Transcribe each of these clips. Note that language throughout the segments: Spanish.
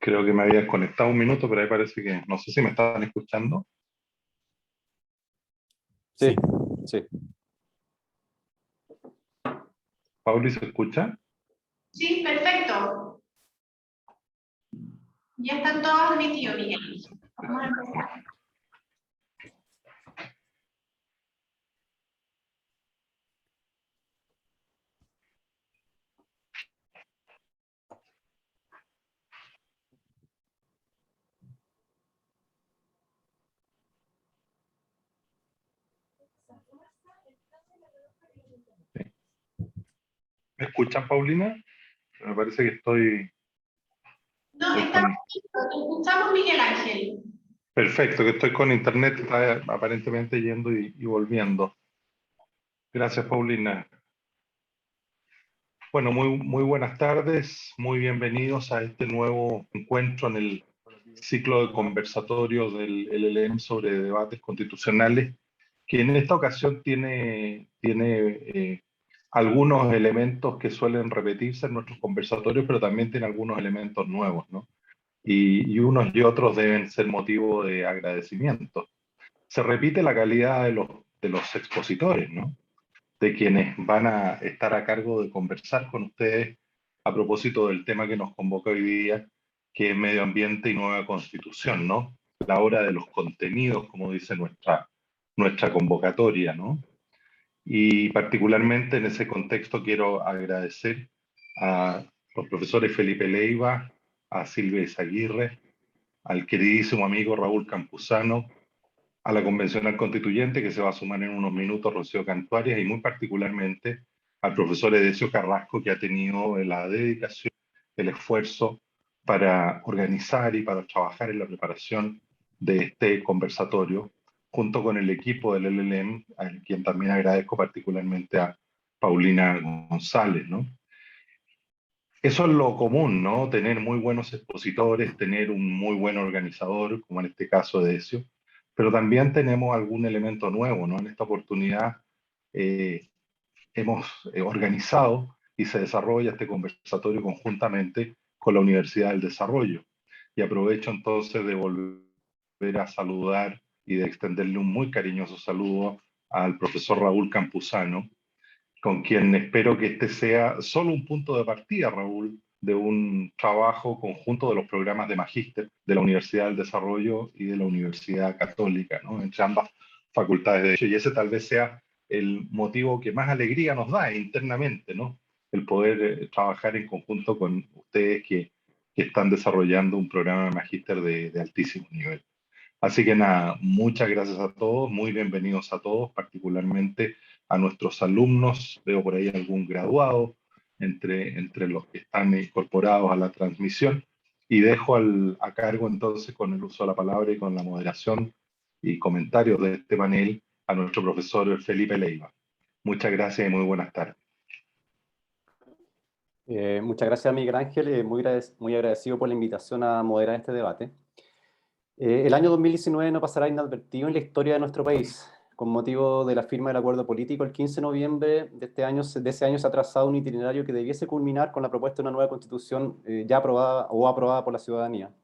Creo que me había desconectado un minuto, pero ahí parece que no sé si me estaban escuchando. Sí, sí. Pauli, ¿se escucha? Sí, perfecto. Ya están todos admitidos, Miguel. Vamos a empezar. ¿Me escuchan, Paulina? Me parece que estoy No, con... estamos listos. Te escuchamos, Miguel Ángel. Perfecto, que estoy con internet, está aparentemente yendo y volviendo. Gracias, Paulina. Bueno, muy buenas tardes, muy bienvenidos a este nuevo encuentro en el ciclo de conversatorios del LLM sobre debates constitucionales, que en esta ocasión tiene algunos elementos que suelen repetirse en nuestros conversatorios, pero también tiene algunos elementos nuevos, ¿no? Y unos y otros deben ser motivo de agradecimiento. Se repite la calidad de los expositores, ¿no? De quienes van a estar a cargo de conversar con ustedes a propósito del tema que nos convoca hoy día, que es medio ambiente y nueva constitución, ¿no? La hora de los contenidos, como dice nuestra convocatoria, ¿no? Y particularmente en ese contexto quiero agradecer a los profesores Felipe Leiva, a Silvia Izaguirre, al queridísimo amigo Raúl Campuzano, a la convencional constituyente que se va a sumar en unos minutos Rocío Cantuarias y muy particularmente al profesor Edesio Carrasco, que ha tenido la dedicación, el esfuerzo para organizar y para trabajar en la preparación de este conversatorio, junto con el equipo del LLM, a quien también agradezco particularmente a Paulina González, ¿no? Eso es lo común, ¿no? Tener muy buenos expositores, tener un muy buen organizador, como en este caso de Decio, pero también tenemos algún elemento nuevo, ¿no? En esta oportunidad eh, hemos organizado y se desarrolla este conversatorio conjuntamente con la Universidad del Desarrollo. Y aprovecho entonces de volver a saludar y de extenderle un muy cariñoso saludo al profesor Raúl Campuzano, con quien espero que este sea solo un punto de partida, Raúl, de un trabajo conjunto de los programas de magíster de la Universidad del Desarrollo y de la Universidad Católica, ¿no? Entre ambas facultades de Derecho. Y ese tal vez sea el motivo que más alegría nos da internamente, ¿no? El poder trabajar en conjunto con ustedes que están desarrollando un programa de magíster de altísimo nivel. Así que nada, muchas gracias a todos, muy bienvenidos a todos, particularmente a nuestros alumnos. Veo por ahí algún graduado entre los que están incorporados a la transmisión. Y dejo a cargo entonces con el uso de la palabra y con la moderación y comentarios de este panel a nuestro profesor Felipe Leiva. Muchas gracias y muy buenas tardes. Muchas gracias, Miguel Ángel. Muy agradecido por la invitación a moderar este debate. El año 2019 no pasará inadvertido en la historia de nuestro país. Con motivo de la firma del acuerdo político, el 15 de noviembre de ese año se ha trazado un itinerario que debiese culminar con la propuesta de una nueva constitución ya aprobada o aprobada por la ciudadanía.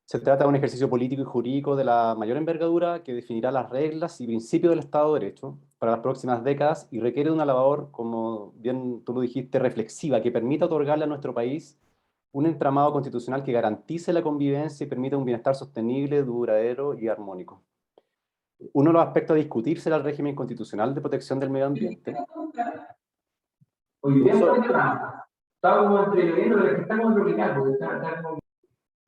Se trata de un ejercicio político y jurídico de la mayor envergadura que definirá las reglas y principios del Estado de Derecho para las próximas décadas y requiere de una labor, como bien tú lo dijiste, reflexiva, que permita otorgarle a nuestro país un entramado constitucional que garantice la convivencia y permita un bienestar sostenible, duradero y armónico. Uno de los aspectos a discutir será el régimen constitucional de protección del medio ambiente. Hoy día estaba como entreviendo de que estamos bloqueados.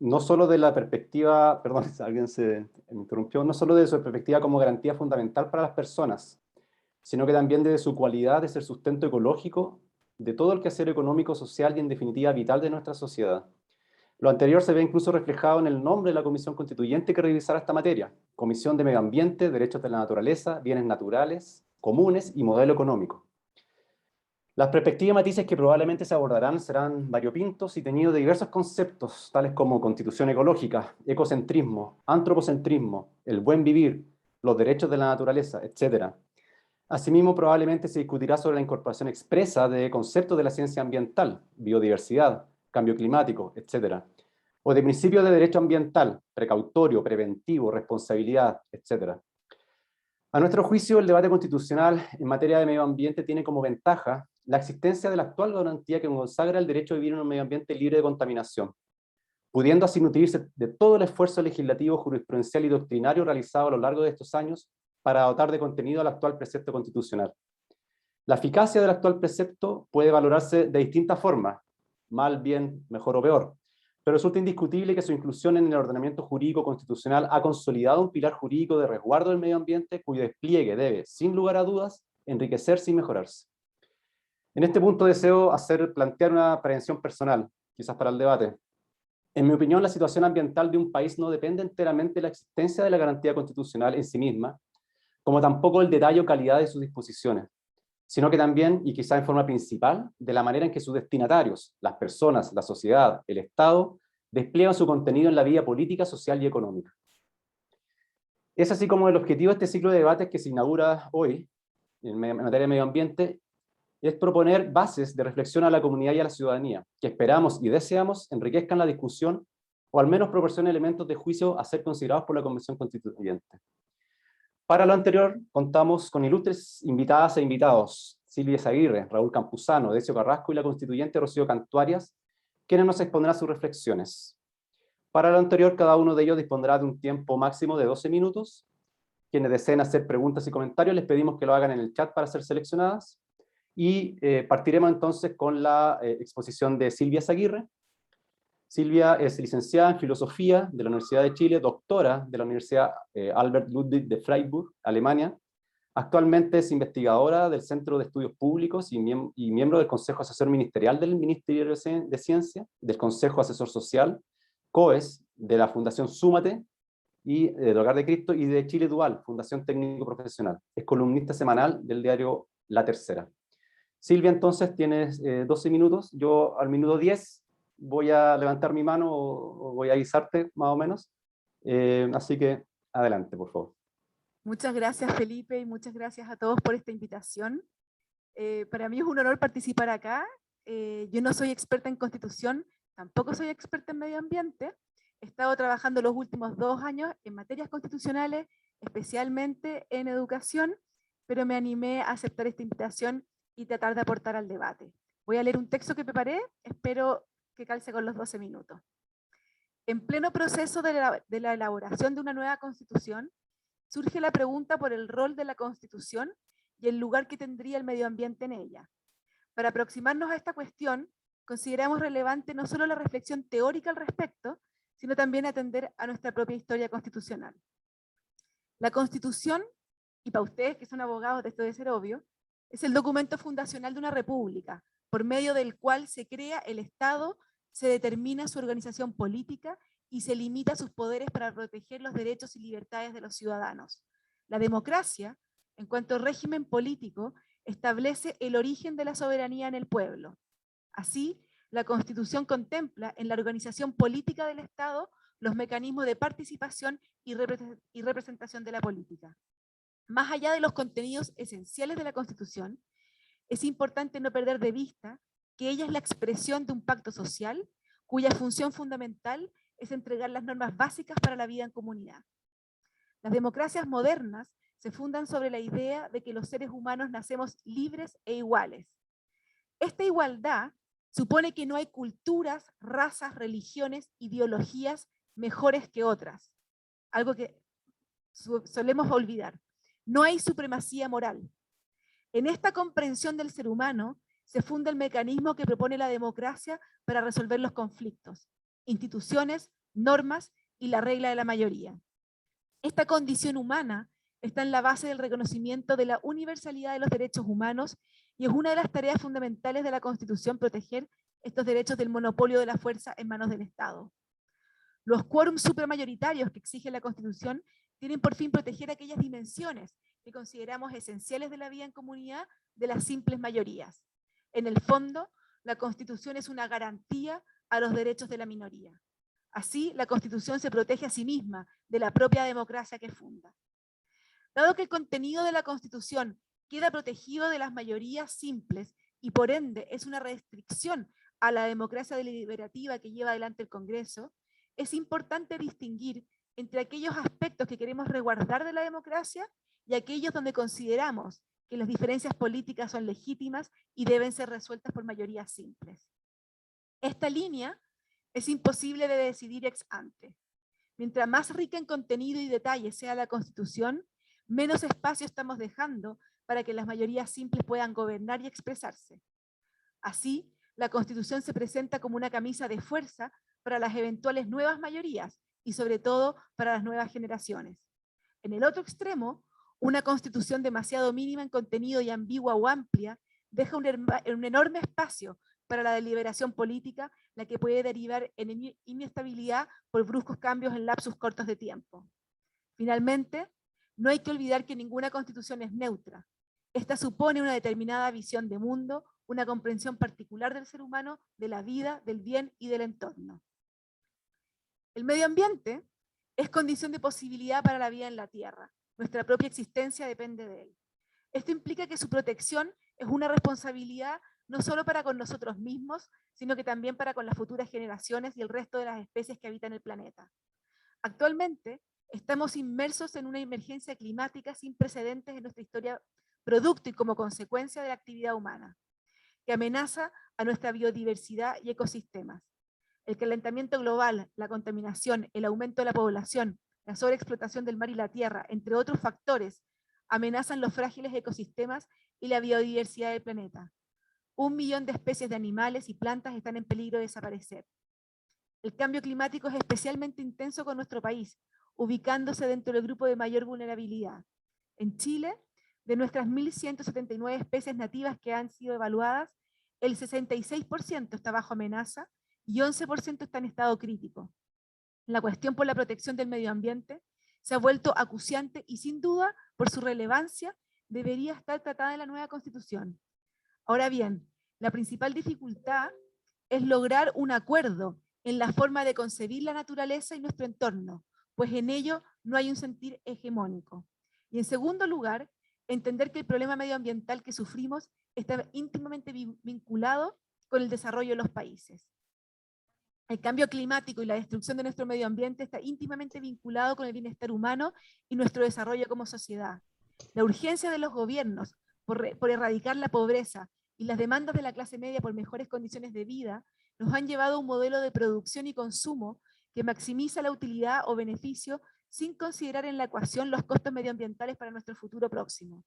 No solo de la perspectiva, perdón, alguien se interrumpió, no solo de su perspectiva como garantía fundamental para las personas, sino que también de su cualidad de ser sustento ecológico de todo el quehacer económico, social y en definitiva vital de nuestra sociedad. Lo anterior se ve incluso reflejado en el nombre de la comisión constituyente que revisará esta materia: Comisión de Medio Ambiente, Derechos de la Naturaleza, Bienes Naturales, Comunes y Modelo Económico. Las perspectivas y matices que probablemente se abordarán serán variopintos y teñidos de diversos conceptos, tales como constitución ecológica, ecocentrismo, antropocentrismo, el buen vivir, los derechos de la naturaleza, etc. Asimismo, probablemente se discutirá sobre la incorporación expresa de conceptos de la ciencia ambiental, biodiversidad, cambio climático, etc., o de principios de derecho ambiental, precautorio, preventivo, responsabilidad, etc. A nuestro juicio, el debate constitucional en materia de medio ambiente tiene como ventaja la existencia de la actual garantía que consagra el derecho a vivir en un medio ambiente libre de contaminación, pudiendo así nutrirse de todo el esfuerzo legislativo, jurisprudencial y doctrinario realizado a lo largo de estos años para dotar de contenido al actual precepto constitucional. La eficacia del actual precepto puede valorarse de distintas formas, mal, bien, mejor o peor, pero resulta indiscutible que su inclusión en el ordenamiento jurídico constitucional ha consolidado un pilar jurídico de resguardo del medio ambiente cuyo despliegue debe, sin lugar a dudas, enriquecerse y mejorarse. En este punto deseo plantear una prevención personal, quizás para el debate. En mi opinión, la situación ambiental de un país no depende enteramente de la existencia de la garantía constitucional en sí misma, como tampoco el detalle o calidad de sus disposiciones, sino que también, y quizá en forma principal, de la manera en que sus destinatarios, las personas, la sociedad, el Estado, despliegan su contenido en la vida política, social y económica. Es así como el objetivo de este ciclo de debates que se inaugura hoy, en materia de medio ambiente, es proponer bases de reflexión a la comunidad y a la ciudadanía, que esperamos y deseamos enriquezcan la discusión, o al menos proporcionen elementos de juicio a ser considerados por la Convención Constituyente. Para lo anterior, contamos con ilustres invitadas e invitados, Silvia Aguirre, Raúl Campuzano, Decio Carrasco y la constituyente Rocío Cantuarias, quienes nos expondrán sus reflexiones. Para lo anterior, cada uno de ellos dispondrá de un tiempo máximo de 12 minutos. Quienes deseen hacer preguntas y comentarios, les pedimos que lo hagan en el chat para ser seleccionadas. Y partiremos entonces con la exposición de Silvia Aguirre. Silvia es licenciada en Filosofía de la Universidad de Chile, doctora de la Universidad Albert Ludwig de Freiburg, Alemania. Actualmente es investigadora del Centro de Estudios Públicos y miembro del Consejo Asesor Ministerial del Ministerio de Ciencia, del Consejo Asesor Social, COES, de la Fundación Súmate, y del Hogar de Cristo, y de Chile Dual, Fundación Técnico Profesional. Es columnista semanal del diario La Tercera. Silvia, entonces, tienes 12 minutos. Yo al minuto 10 voy a levantar mi mano o voy a avisarte, más o menos. Así que, adelante, por favor. Muchas gracias, Felipe, y muchas gracias a todos por esta invitación. Para mí es un honor participar acá. Yo no soy experta en Constitución, tampoco soy experta en medio ambiente. He estado trabajando los últimos 2 años en materias constitucionales, especialmente en educación, pero me animé a aceptar esta invitación y tratar de aportar al debate. Voy a leer un texto que preparé, espero que calce con los 12 minutos. En pleno proceso de la elaboración de una nueva Constitución, surge la pregunta por el rol de la Constitución y el lugar que tendría el medio ambiente en ella. Para aproximarnos a esta cuestión, consideramos relevante no solo la reflexión teórica al respecto, sino también atender a nuestra propia historia constitucional. La Constitución, y para ustedes que son abogados de esto debe ser obvio, es el documento fundacional de una república, por medio del cual se crea el Estado, se determina su organización política y se limita sus poderes para proteger los derechos y libertades de los ciudadanos. La democracia, en cuanto régimen político, establece el origen de la soberanía en el pueblo. Así, la Constitución contempla en la organización política del Estado los mecanismos de participación y representación de la política. Más allá de los contenidos esenciales de la Constitución, es importante no perder de vista que ella es la expresión de un pacto social cuya función fundamental es entregar las normas básicas para la vida en comunidad. Las democracias modernas se fundan sobre la idea de que los seres humanos nacemos libres e iguales. Esta igualdad supone que no hay culturas, razas, religiones, ideologías mejores que otras, algo que solemos olvidar. No hay supremacía moral. En esta comprensión del ser humano se funda el mecanismo que propone la democracia para resolver los conflictos, instituciones, normas y la regla de la mayoría. Esta condición humana está en la base del reconocimiento de la universalidad de los derechos humanos y es una de las tareas fundamentales de la Constitución proteger estos derechos del monopolio de la fuerza en manos del Estado. Los quórums supramayoritarios que exige la Constitución tienen por fin proteger aquellas dimensiones que consideramos esenciales de la vida en comunidad de las simples mayorías. En el fondo, la Constitución es una garantía a los derechos de la minoría. Así, la Constitución se protege a sí misma de la propia democracia que funda. Dado que el contenido de la Constitución queda protegido de las mayorías simples y por ende es una restricción a la democracia deliberativa que lleva adelante el Congreso, es importante distinguir entre aquellos aspectos que queremos resguardar de la democracia y aquellos donde consideramos que las diferencias políticas son legítimas y deben ser resueltas por mayorías simples. Esta línea es imposible de decidir ex ante. Mientras más rica en contenido y detalle sea la Constitución, menos espacio estamos dejando para que las mayorías simples puedan gobernar y expresarse. Así, la Constitución se presenta como una camisa de fuerza para las eventuales nuevas mayorías y sobre todo para las nuevas generaciones. En el otro extremo, una Constitución demasiado mínima en contenido y ambigua o amplia deja un enorme espacio para la deliberación política, la que puede derivar en inestabilidad por bruscos cambios en lapsos cortos de tiempo. Finalmente, no hay que olvidar que ninguna Constitución es neutra. Esta supone una determinada visión de mundo, una comprensión particular del ser humano, de la vida, del bien y del entorno. El medio ambiente es condición de posibilidad para la vida en la Tierra. Nuestra propia existencia depende de él. Esto implica que su protección es una responsabilidad no solo para con nosotros mismos, sino que también para con las futuras generaciones y el resto de las especies que habitan el planeta. Actualmente, estamos inmersos en una emergencia climática sin precedentes en nuestra historia, producto y como consecuencia de la actividad humana, que amenaza a nuestra biodiversidad y ecosistemas. El calentamiento global, la contaminación, el aumento de la población, la sobreexplotación del mar y la tierra, entre otros factores, amenazan los frágiles ecosistemas y la biodiversidad del planeta. 1 millón de especies de animales y plantas están en peligro de desaparecer. El cambio climático es especialmente intenso con nuestro país, ubicándose dentro del grupo de mayor vulnerabilidad. En Chile, de nuestras 1.179 especies nativas que han sido evaluadas, el 66% está bajo amenaza y 11% está en estado crítico. La cuestión por la protección del medio ambiente se ha vuelto acuciante y sin duda, por su relevancia, debería estar tratada en la nueva Constitución. Ahora bien, la principal dificultad es lograr un acuerdo en la forma de concebir la naturaleza y nuestro entorno, pues en ello no hay un sentir hegemónico. Y en segundo lugar, entender que el problema medioambiental que sufrimos está íntimamente vinculado con el desarrollo de los países. El cambio climático y la destrucción de nuestro medio ambiente está íntimamente vinculado con el bienestar humano y nuestro desarrollo como sociedad. La urgencia de los gobiernos por erradicar la pobreza y las demandas de la clase media por mejores condiciones de vida nos han llevado a un modelo de producción y consumo que maximiza la utilidad o beneficio sin considerar en la ecuación los costos medioambientales para nuestro futuro próximo.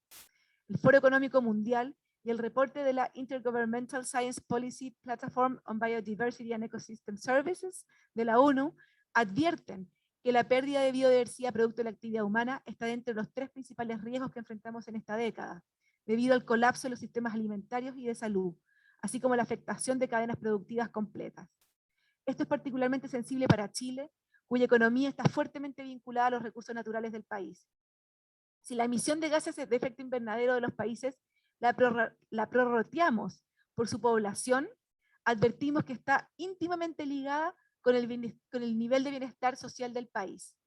El Foro Económico Mundial y el reporte de la Intergovernmental Science Policy Platform on Biodiversity and Ecosystem Services de la ONU advierten que la pérdida de biodiversidad producto de la actividad humana está dentro de los 3 principales riesgos que enfrentamos en esta década, debido al colapso de los sistemas alimentarios y de salud, así como la afectación de cadenas productivas completas. Esto es particularmente sensible para Chile, cuya economía está fuertemente vinculada a los recursos naturales del país. Si la emisión de gases de efecto invernadero de los países la prorrateamos por su población, advertimos que está íntimamente ligada con el nivel de bienestar social del país.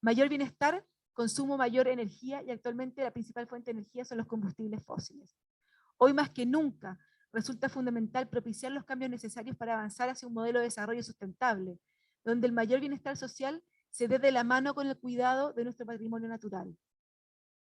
Mayor bienestar, consumo mayor energía, y actualmente la principal fuente de energía son los combustibles fósiles. Hoy más que nunca resulta fundamental propiciar los cambios necesarios para avanzar hacia un modelo de desarrollo sustentable, donde el mayor bienestar social se dé de la mano con el cuidado de nuestro patrimonio natural.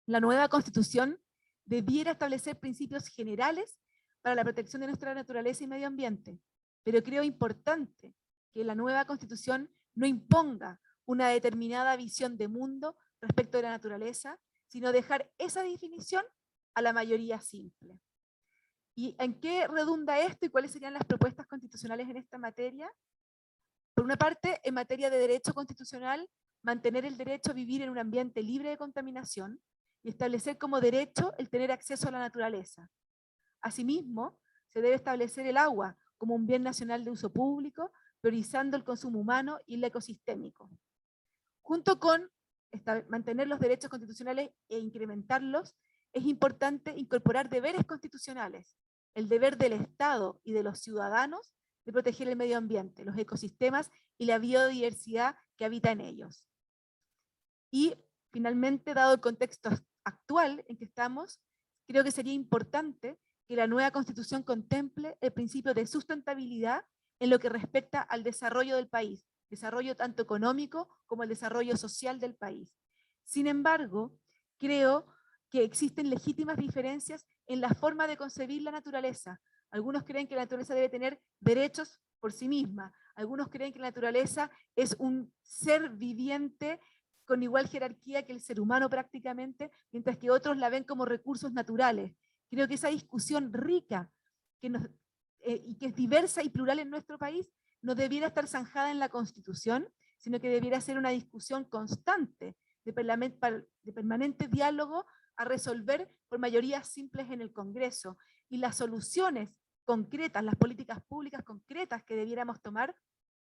La nueva Constitución debiera establecer principios generales para la protección de nuestra naturaleza y medio ambiente, pero creo importante que la nueva Constitución no imponga una determinada visión de mundo respecto de la naturaleza, sino dejar esa definición a la mayoría simple. ¿Y en qué redunda esto y cuáles serían las propuestas constitucionales en esta materia? Por una parte, en materia de derecho constitucional, mantener el derecho a vivir en un ambiente libre de contaminación y establecer como derecho el tener acceso a la naturaleza. Asimismo, se debe establecer el agua como un bien nacional de uso público, priorizando el consumo humano y el ecosistémico. Junto con mantener los derechos constitucionales e incrementarlos, es importante incorporar deberes constitucionales, el deber del Estado y de los ciudadanos de proteger el medio ambiente, los ecosistemas y la biodiversidad que habita en ellos. Y finalmente, dado el contexto actual en que estamos, creo que sería importante que la nueva Constitución contemple el principio de sustentabilidad en lo que respecta al desarrollo del país, desarrollo tanto económico como el desarrollo social del país. Sin embargo, creo que existen legítimas diferencias en la forma de concebir la naturaleza. Algunos creen que la naturaleza debe tener derechos por sí misma. Algunos creen que la naturaleza es un ser viviente con igual jerarquía que el ser humano prácticamente, mientras que otros la ven como recursos naturales. Creo que esa discusión rica y que es diversa y plural en nuestro país no debiera estar zanjada en la Constitución, sino que debiera ser una discusión constante de permanente diálogo a resolver por mayorías simples en el Congreso. Y las soluciones concretas, las políticas públicas concretas que debiéramos tomar,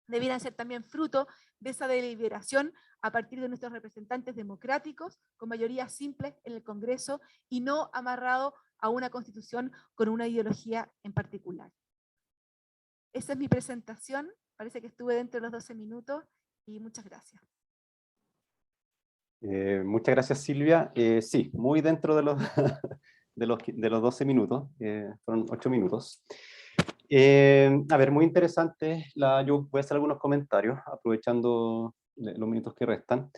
debieran ser también fruto de esa deliberación a partir de nuestros representantes democráticos, con mayorías simples en el Congreso, y no amarrado a una constitución con una ideología en particular. Esa es mi presentación, parece que estuve dentro de los 12 minutos, y muchas gracias. Muchas gracias, Silvia. Sí, muy dentro de los, de los 12 minutos, fueron 8 minutos. A ver, muy interesante. Yo voy a hacer algunos comentarios, aprovechando los minutos que restan.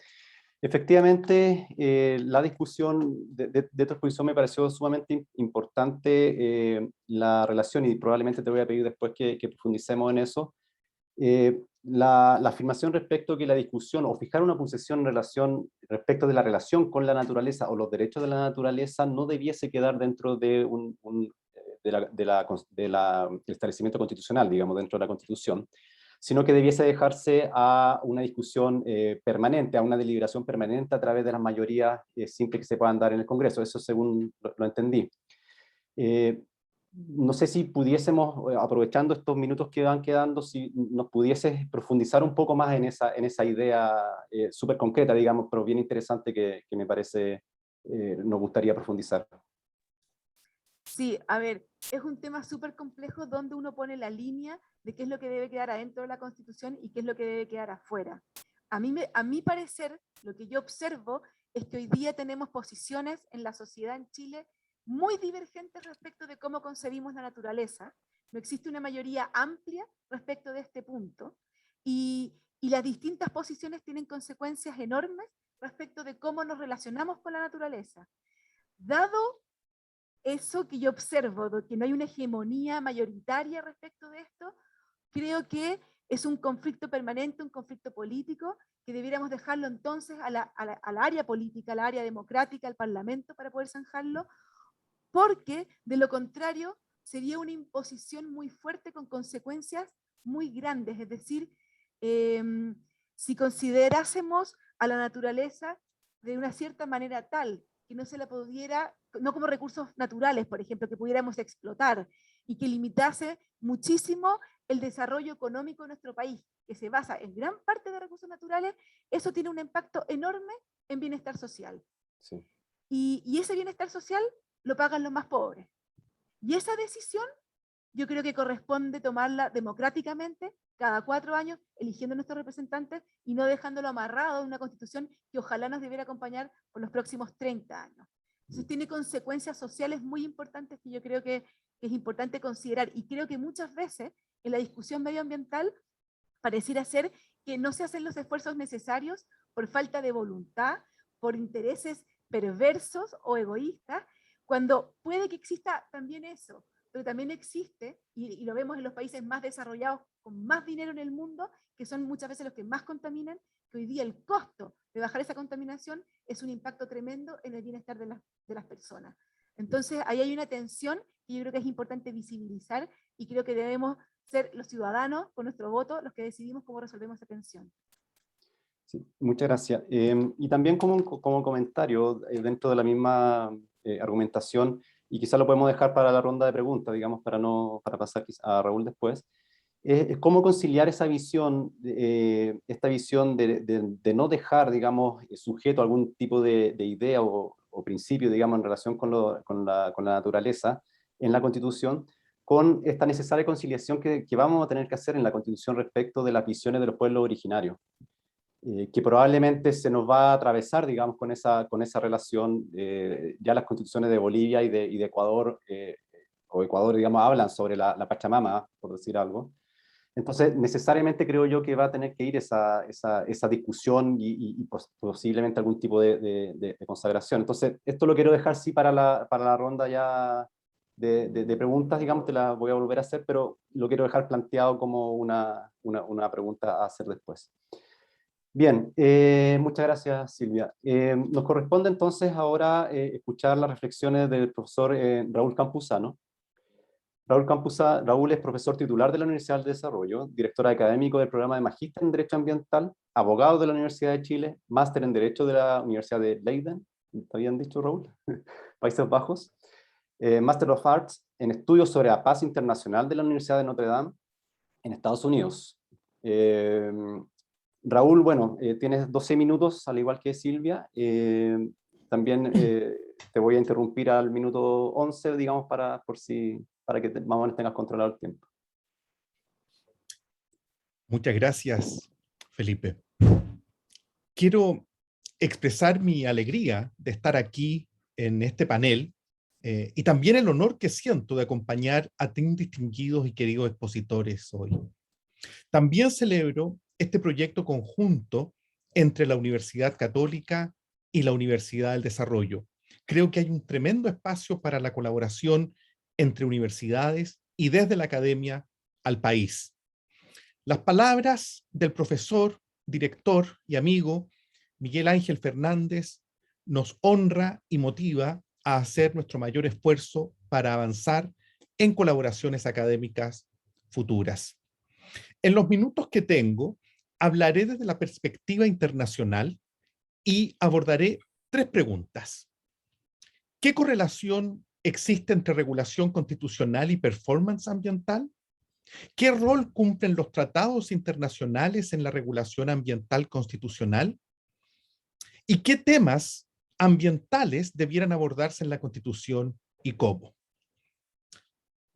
Efectivamente, la discusión de tu exposición me pareció sumamente importante, la relación, y probablemente te voy a pedir después que profundicemos en eso. La afirmación respecto que la discusión o fijar una posición en relación respecto de la relación con la naturaleza o los derechos de la naturaleza no debiese quedar dentro de del establecimiento constitucional, digamos, dentro de la Constitución, sino que debiese dejarse a una discusión permanente, a una deliberación permanente a través de las mayorías simples que se puedan dar en el Congreso. Eso según lo entendí. No sé si pudiésemos, aprovechando estos minutos que van quedando, si nos pudieses profundizar un poco más en esa idea súper concreta, digamos, pero bien interesante que me parece nos gustaría profundizar. Sí, a ver, es un tema súper complejo donde uno pone la línea de qué es lo que debe quedar adentro de la Constitución y qué es lo que debe quedar afuera. A mi parecer, lo que yo observo es que hoy día tenemos posiciones en la sociedad en Chile muy divergentes respecto de cómo concebimos la naturaleza. No existe una mayoría amplia respecto de este punto, y las distintas posiciones tienen consecuencias enormes respecto de cómo nos relacionamos con la naturaleza. Dado eso que yo observo, de que no hay una hegemonía mayoritaria respecto de esto, creo que es un conflicto permanente, un conflicto político, que debiéramos dejarlo entonces a la área política, a la área democrática, al Parlamento, para poder zanjarlo, porque de lo contrario sería una imposición muy fuerte con consecuencias muy grandes. Es decir, si considerásemos a la naturaleza de una cierta manera tal que no se la pudiera, no como recursos naturales, por ejemplo, que pudiéramos explotar, y que limitase muchísimo el desarrollo económico de nuestro país, que se basa en gran parte de recursos naturales, eso tiene un impacto enorme en bienestar social. Sí. Y ese bienestar social lo pagan los más pobres. Y esa decisión yo creo que corresponde tomarla democráticamente, cada 4 años, eligiendo a nuestros representantes y no dejándolo amarrado en una constitución que ojalá nos debiera acompañar por los próximos 30 años. Entonces tiene consecuencias sociales muy importantes que yo creo que es importante considerar, y creo que muchas veces en la discusión medioambiental pareciera ser que no se hacen los esfuerzos necesarios por falta de voluntad, por intereses perversos o egoístas, cuando puede que exista también eso, pero también existe, y lo vemos en los países más desarrollados, con más dinero en el mundo, que son muchas veces los que más contaminan, que hoy día el costo de bajar esa contaminación es un impacto tremendo en el bienestar de las personas. Entonces ahí hay una tensión que yo creo que es importante visibilizar, y creo que debemos ser los ciudadanos, con nuestro voto, los que decidimos cómo resolvemos esa tensión. Sí, muchas gracias. Y también como comentario, dentro de la misma argumentación, y quizás lo podemos dejar para la ronda de preguntas, digamos, para pasar a Raúl después, cómo conciliar esa visión, esta visión de no dejar, digamos, sujeto a algún tipo de idea o principio, digamos, en relación con la naturaleza en la Constitución, con esta necesaria conciliación que vamos a tener que hacer en la Constitución respecto de las visiones de los pueblos originarios. Que probablemente se nos va a atravesar, digamos, con esa relación. Ya las constituciones de Bolivia y de Ecuador, o Ecuador, digamos, hablan sobre la Pachamama, por decir algo. Entonces, necesariamente creo yo que va a tener que ir esa discusión y posiblemente algún tipo de consagración. Entonces, esto lo quiero dejar sí para la ronda ya de preguntas, digamos, te las voy a volver a hacer, pero lo quiero dejar planteado como una pregunta a hacer después. Bien, muchas gracias, Silvia. Nos corresponde entonces ahora escuchar las reflexiones del profesor Raúl Campuzano. Raúl es profesor titular de la Universidad del Desarrollo, director académico del programa de Magíster en Derecho Ambiental, abogado de la Universidad de Chile, máster en Derecho de la Universidad de Leiden, ¿te habían dicho, Raúl? Países Bajos, Master of Arts en Estudios sobre la Paz Internacional de la Universidad de Notre Dame, en Estados Unidos. Raúl, bueno, tienes 12 minutos, al igual que Silvia. También te voy a interrumpir al minuto 11, digamos, para que más o menos tengas controlado el tiempo. Muchas gracias, Felipe. Quiero expresar mi alegría de estar aquí en este panel y también el honor que siento de acompañar a tan distinguidos y queridos expositores hoy. También celebro este proyecto conjunto entre la Universidad Católica y la Universidad del Desarrollo. Creo que hay un tremendo espacio para la colaboración entre universidades y desde la academia al país. Las palabras del profesor, director y amigo Miguel Ángel Fernández nos honra y motiva a hacer nuestro mayor esfuerzo para avanzar en colaboraciones académicas futuras. En los minutos que tengo, hablaré desde la perspectiva internacional y abordaré 3 preguntas. ¿Qué correlación existe entre regulación constitucional y performance ambiental? ¿Qué rol cumplen los tratados internacionales en la regulación ambiental constitucional? ¿Y qué temas ambientales debieran abordarse en la Constitución y cómo?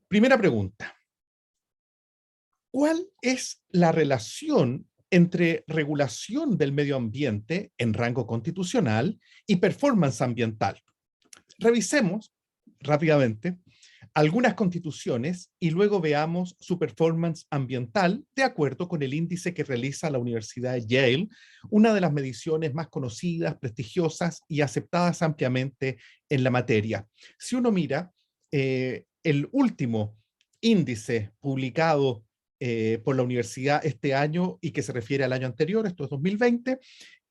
Primera pregunta. ¿Cuál es la relación entre regulación del medio ambiente en rango constitucional y performance ambiental? Revisemos rápidamente algunas constituciones y luego veamos su performance ambiental de acuerdo con el índice que realiza la Universidad de Yale, una de las mediciones más conocidas, prestigiosas y aceptadas ampliamente en la materia. Si uno mira el último índice publicado por la universidad este año y que se refiere al año anterior, esto es 2020,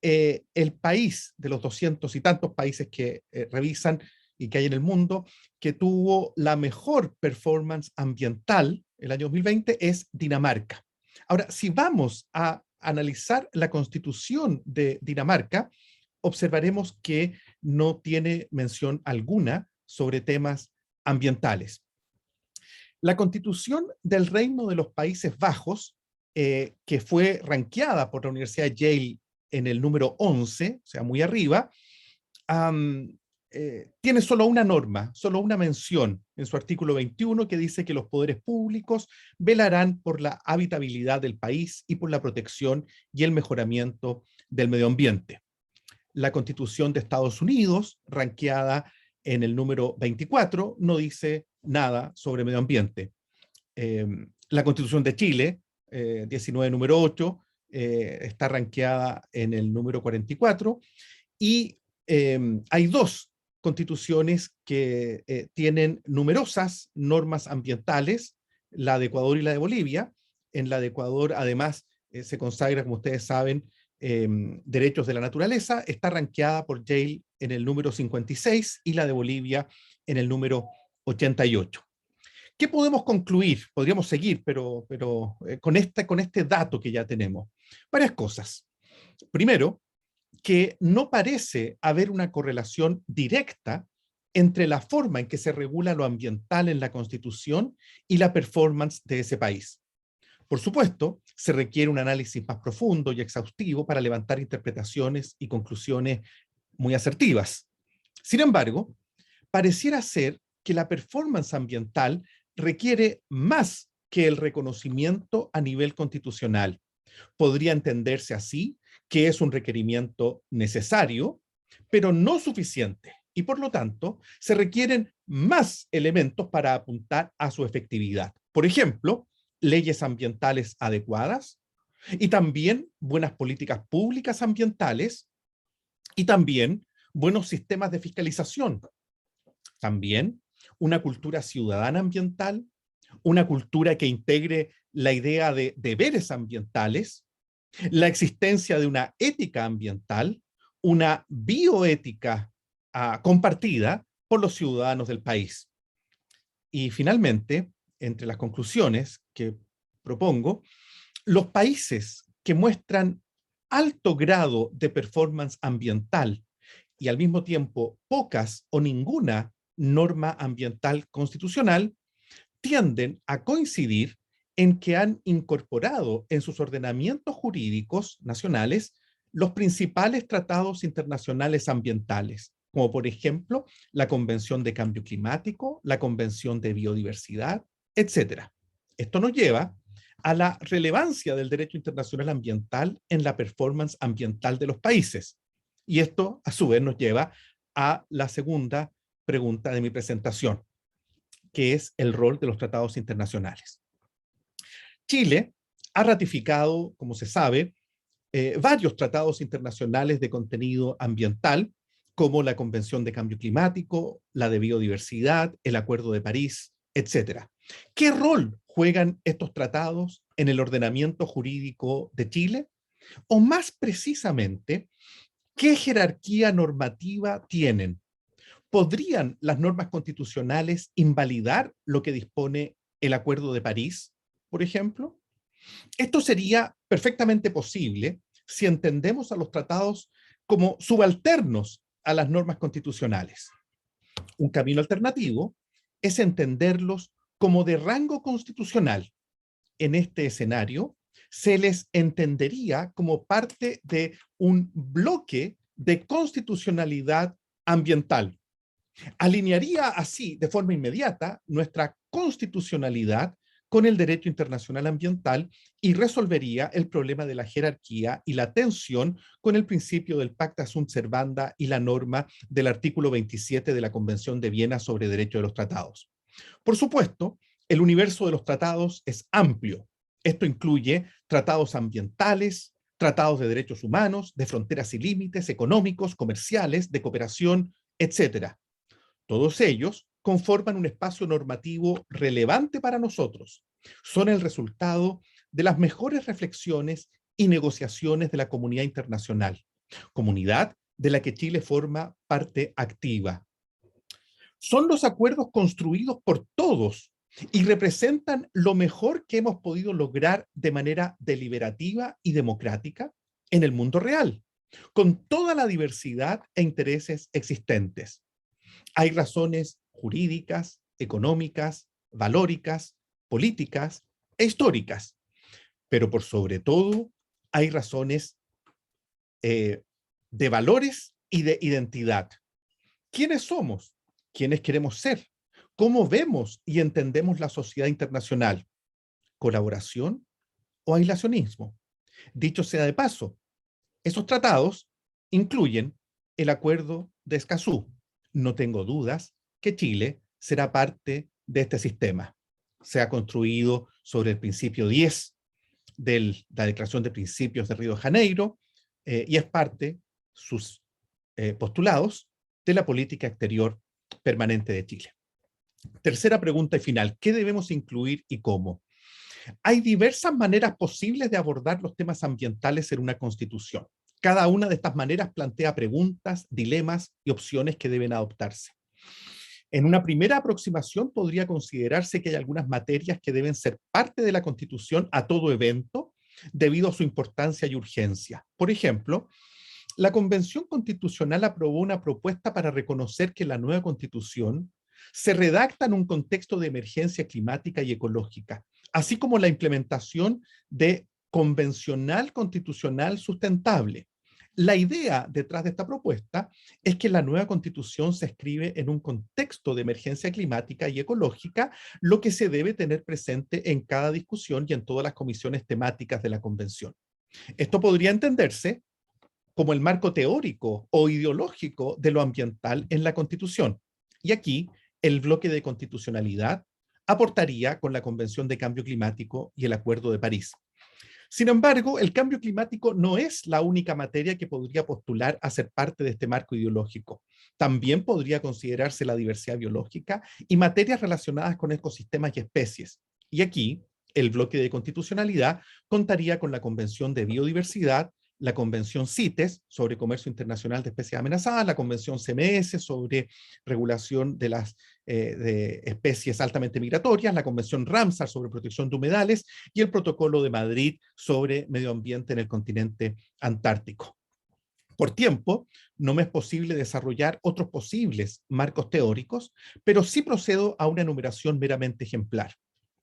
el país de los 200 y tantos países que revisan y que hay en el mundo, que tuvo la mejor performance ambiental el año 2020 es Dinamarca. Ahora, si vamos a analizar la constitución de Dinamarca, observaremos que no tiene mención alguna sobre temas ambientales. La constitución del Reino de los Países Bajos, que fue rankeada por la Universidad de Yale en el número 11, o sea, muy arriba, tiene solo una norma, solo una mención en su artículo 21 que dice que los poderes públicos velarán por la habitabilidad del país y por la protección y el mejoramiento del medio ambiente. La Constitución de Estados Unidos, rankeada en el número 24, no dice nada sobre medio ambiente. La Constitución de Chile, 19 número 8, está rankeada en el número 44 y hay 2 constituciones que tienen numerosas normas ambientales, la de Ecuador y la de Bolivia. En la de Ecuador, además, se consagra, como ustedes saben, derechos de la naturaleza, está rankeada por Yale en el número 56 y la de Bolivia en el número 88. ¿Qué podemos concluir? Podríamos seguir, pero con este dato que ya tenemos. Varias cosas. Primero, que no parece haber una correlación directa entre la forma en que se regula lo ambiental en la Constitución y la performance de ese país. Por supuesto, se requiere un análisis más profundo y exhaustivo para levantar interpretaciones y conclusiones muy asertivas. Sin embargo, pareciera ser que la performance ambiental requiere más que el reconocimiento a nivel constitucional. Podría entenderse así que es un requerimiento necesario, pero no suficiente, y por lo tanto se requieren más elementos para apuntar a su efectividad. Por ejemplo, leyes ambientales adecuadas y también buenas políticas públicas ambientales y también buenos sistemas de fiscalización. También una cultura ciudadana ambiental, una cultura que integre la idea de deberes ambientales, la existencia de una ética ambiental, una bioética compartida por los ciudadanos del país. Y finalmente, entre las conclusiones que propongo, los países que muestran alto grado de performance ambiental y al mismo tiempo pocas o ninguna norma ambiental constitucional tienden a coincidir en que han incorporado en sus ordenamientos jurídicos nacionales los principales tratados internacionales ambientales, como por ejemplo la Convención de Cambio Climático, la Convención de Biodiversidad, etc. Esto nos lleva a la relevancia del derecho internacional ambiental en la performance ambiental de los países. Y esto, a su vez, nos lleva a la segunda pregunta de mi presentación, que es el rol de los tratados internacionales. Chile ha ratificado, como se sabe, varios tratados internacionales de contenido ambiental, como la Convención de Cambio Climático, la de Biodiversidad, el Acuerdo de París, etc. ¿Qué rol juegan estos tratados en el ordenamiento jurídico de Chile? O más precisamente, ¿qué jerarquía normativa tienen? ¿Podrían las normas constitucionales invalidar lo que dispone el Acuerdo de París, por ejemplo? Esto sería perfectamente posible si entendemos a los tratados como subalternos a las normas constitucionales. Un camino alternativo es entenderlos como de rango constitucional. En este escenario, se les entendería como parte de un bloque de constitucionalidad ambiental. Alinearía así de forma inmediata nuestra constitucionalidad con el derecho internacional ambiental y resolvería el problema de la jerarquía y la tensión con el principio del pacta sunt servanda y la norma del artículo 27 de la Convención de Viena sobre Derecho de los Tratados. Por supuesto, el universo de los tratados es amplio. Esto incluye tratados ambientales, tratados de derechos humanos, de fronteras y límites, económicos, comerciales, de cooperación, etc. Todos ellos conforman un espacio normativo relevante para nosotros. Son el resultado de las mejores reflexiones y negociaciones de la comunidad internacional, comunidad de la que Chile forma parte activa. Son los acuerdos construidos por todos y representan lo mejor que hemos podido lograr de manera deliberativa y democrática en el mundo real, con toda la diversidad e intereses existentes. Hay razones jurídicas, económicas, valóricas, políticas e históricas, pero por sobre todo hay razones de valores y de identidad. ¿Quiénes somos? ¿Quiénes queremos ser? ¿Cómo vemos y entendemos la sociedad internacional? ¿Colaboración o aislacionismo? Dicho sea de paso, esos tratados incluyen el Acuerdo de Escazú. No tengo dudas que Chile será parte de este sistema. Se ha construido sobre el principio 10 de la Declaración de Principios de Río de Janeiro y es parte, sus postulados, de la política exterior permanente de Chile. Tercera pregunta y final. ¿Qué debemos incluir y cómo? Hay diversas maneras posibles de abordar los temas ambientales en una constitución. Cada una de estas maneras plantea preguntas, dilemas y opciones que deben adoptarse. En una primera aproximación podría considerarse que hay algunas materias que deben ser parte de la Constitución a todo evento debido a su importancia y urgencia. Por ejemplo, la Convención Constitucional aprobó una propuesta para reconocer que la nueva Constitución se redacta en un contexto de emergencia climática y ecológica, así como la implementación de convencional constitucional sustentable. La idea detrás de esta propuesta es que la nueva Constitución se escribe en un contexto de emergencia climática y ecológica, lo que se debe tener presente en cada discusión y en todas las comisiones temáticas de la Convención. Esto podría entenderse como el marco teórico o ideológico de lo ambiental en la Constitución. Y aquí el bloque de constitucionalidad aportaría con la Convención de Cambio Climático y el Acuerdo de París. Sin embargo, el cambio climático no es la única materia que podría postular a ser parte de este marco ideológico. También podría considerarse la diversidad biológica y materias relacionadas con ecosistemas y especies. Y aquí, el bloque de constitucionalidad contaría con la Convención de Biodiversidad, la Convención CITES sobre Comercio Internacional de Especies Amenazadas, la Convención CMS sobre regulación de las de especies altamente migratorias, la Convención Ramsar sobre protección de humedales y el Protocolo de Madrid sobre medio ambiente en el continente antártico. Por tiempo, no me es posible desarrollar otros posibles marcos teóricos, pero sí procedo a una enumeración meramente ejemplar.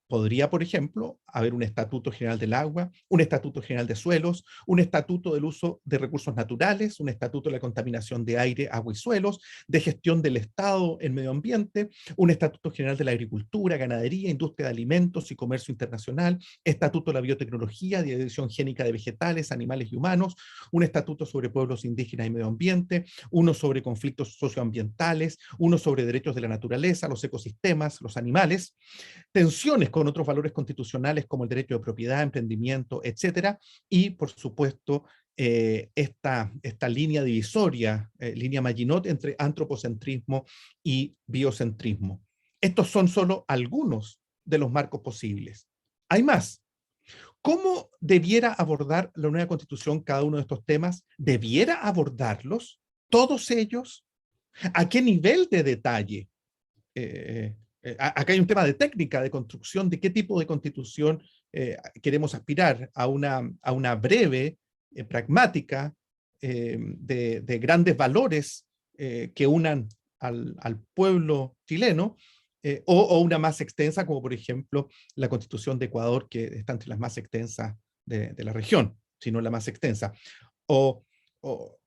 Podría, por ejemplo, haber un Estatuto General del Agua, un Estatuto General de Suelos, un Estatuto del Uso de Recursos Naturales, un Estatuto de la Contaminación de Aire, Agua y Suelos, de Gestión del Estado en Medio Ambiente, un Estatuto General de la Agricultura, Ganadería, Industria de Alimentos y Comercio Internacional, Estatuto de la Biotecnología, de Edición Génica de Vegetales, Animales y Humanos, un Estatuto sobre Pueblos Indígenas y Medio Ambiente, uno sobre conflictos socioambientales, uno sobre derechos de la naturaleza, los ecosistemas, los animales, tensiones con otros valores constitucionales como el derecho de propiedad, emprendimiento, etcétera, y por supuesto esta línea divisoria, línea Maginot entre antropocentrismo y biocentrismo. Estos son solo algunos de los marcos posibles. Hay más. ¿Cómo debiera abordar la nueva Constitución cada uno de estos temas? ¿Debiera abordarlos? ¿Todos ellos? ¿A qué nivel de detalle? Acá hay un tema de técnica, de construcción, de qué tipo de constitución queremos aspirar a una breve, pragmática, de grandes valores que unan al pueblo chileno, o una más extensa, como por ejemplo la Constitución de Ecuador, que está entre las más extensas de la región, si no la más extensa. O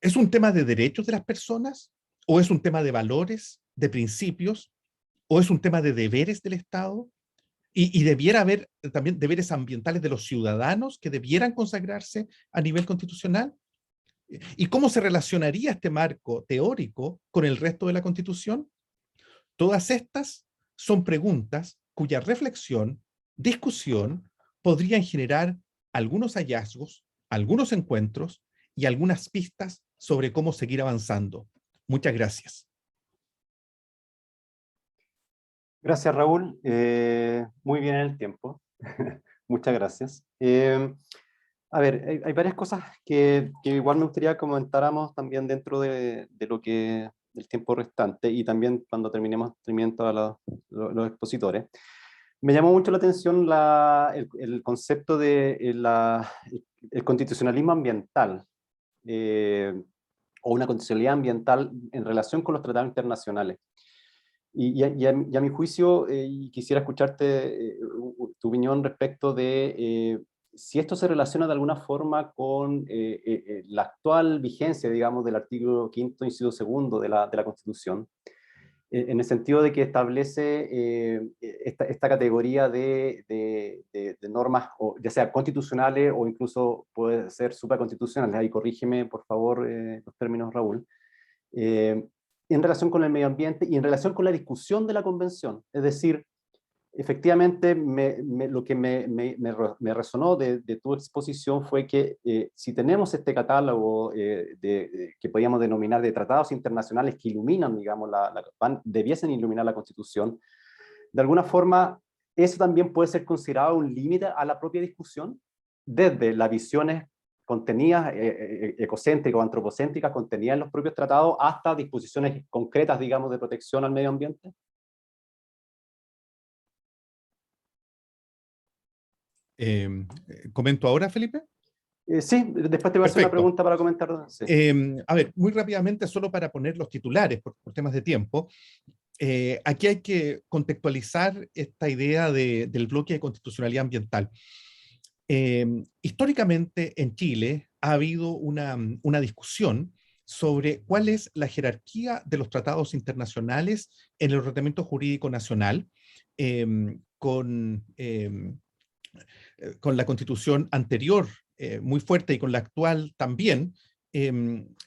¿es un tema de derechos de las personas? ¿O es un tema de valores, de principios? ¿O es un tema de deberes del Estado? Y debiera haber también deberes ambientales de los ciudadanos que debieran consagrarse a nivel constitucional. ¿Y cómo se relacionaría este marco teórico con el resto de la Constitución? Todas estas son preguntas cuya reflexión, discusión, podrían generar algunos hallazgos, algunos encuentros y algunas pistas sobre cómo seguir avanzando. Muchas gracias. Gracias, Raúl. Muy bien en el tiempo. Muchas gracias. A ver, hay varias cosas que igual me gustaría comentáramos también dentro de lo que del tiempo restante y también cuando terminemos todos los expositores. Me llamó mucho la atención el concepto de el constitucionalismo ambiental, o una constitucionalidad ambiental en relación con los tratados internacionales. Y a mi juicio, y quisiera escucharte tu opinión respecto de si esto se relaciona de alguna forma con la actual vigencia, digamos, del artículo 5º, inciso 2 de la Constitución, en el sentido de que establece esta categoría de normas, ya sea constitucionales o incluso puede ser supraconstitucionales. Ahí corrígeme, por favor, los términos, Raúl. En relación con el medio ambiente y en relación con la discusión de la convención. Es decir, efectivamente lo que me resonó de tu exposición fue que si tenemos este catálogo que podríamos denominar de tratados internacionales que iluminan, digamos, debiesen iluminar la Constitución, de alguna forma eso también puede ser considerado un límite a la propia discusión, desde las visiones contenidas, ecocéntricas o antropocéntricas contenidas en los propios tratados, hasta disposiciones concretas, digamos, de protección al medio ambiente? ¿Comento ahora, Felipe? Sí, después te voy a hacer una pregunta para comentar. Sí. A ver, muy rápidamente, solo para poner los titulares, por temas de tiempo. Aquí hay que contextualizar esta idea del bloque de constitucionalidad ambiental. Históricamente en Chile ha habido una discusión sobre cuál es la jerarquía de los tratados internacionales en el ordenamiento jurídico nacional, con la constitución anterior muy fuerte y con la actual también,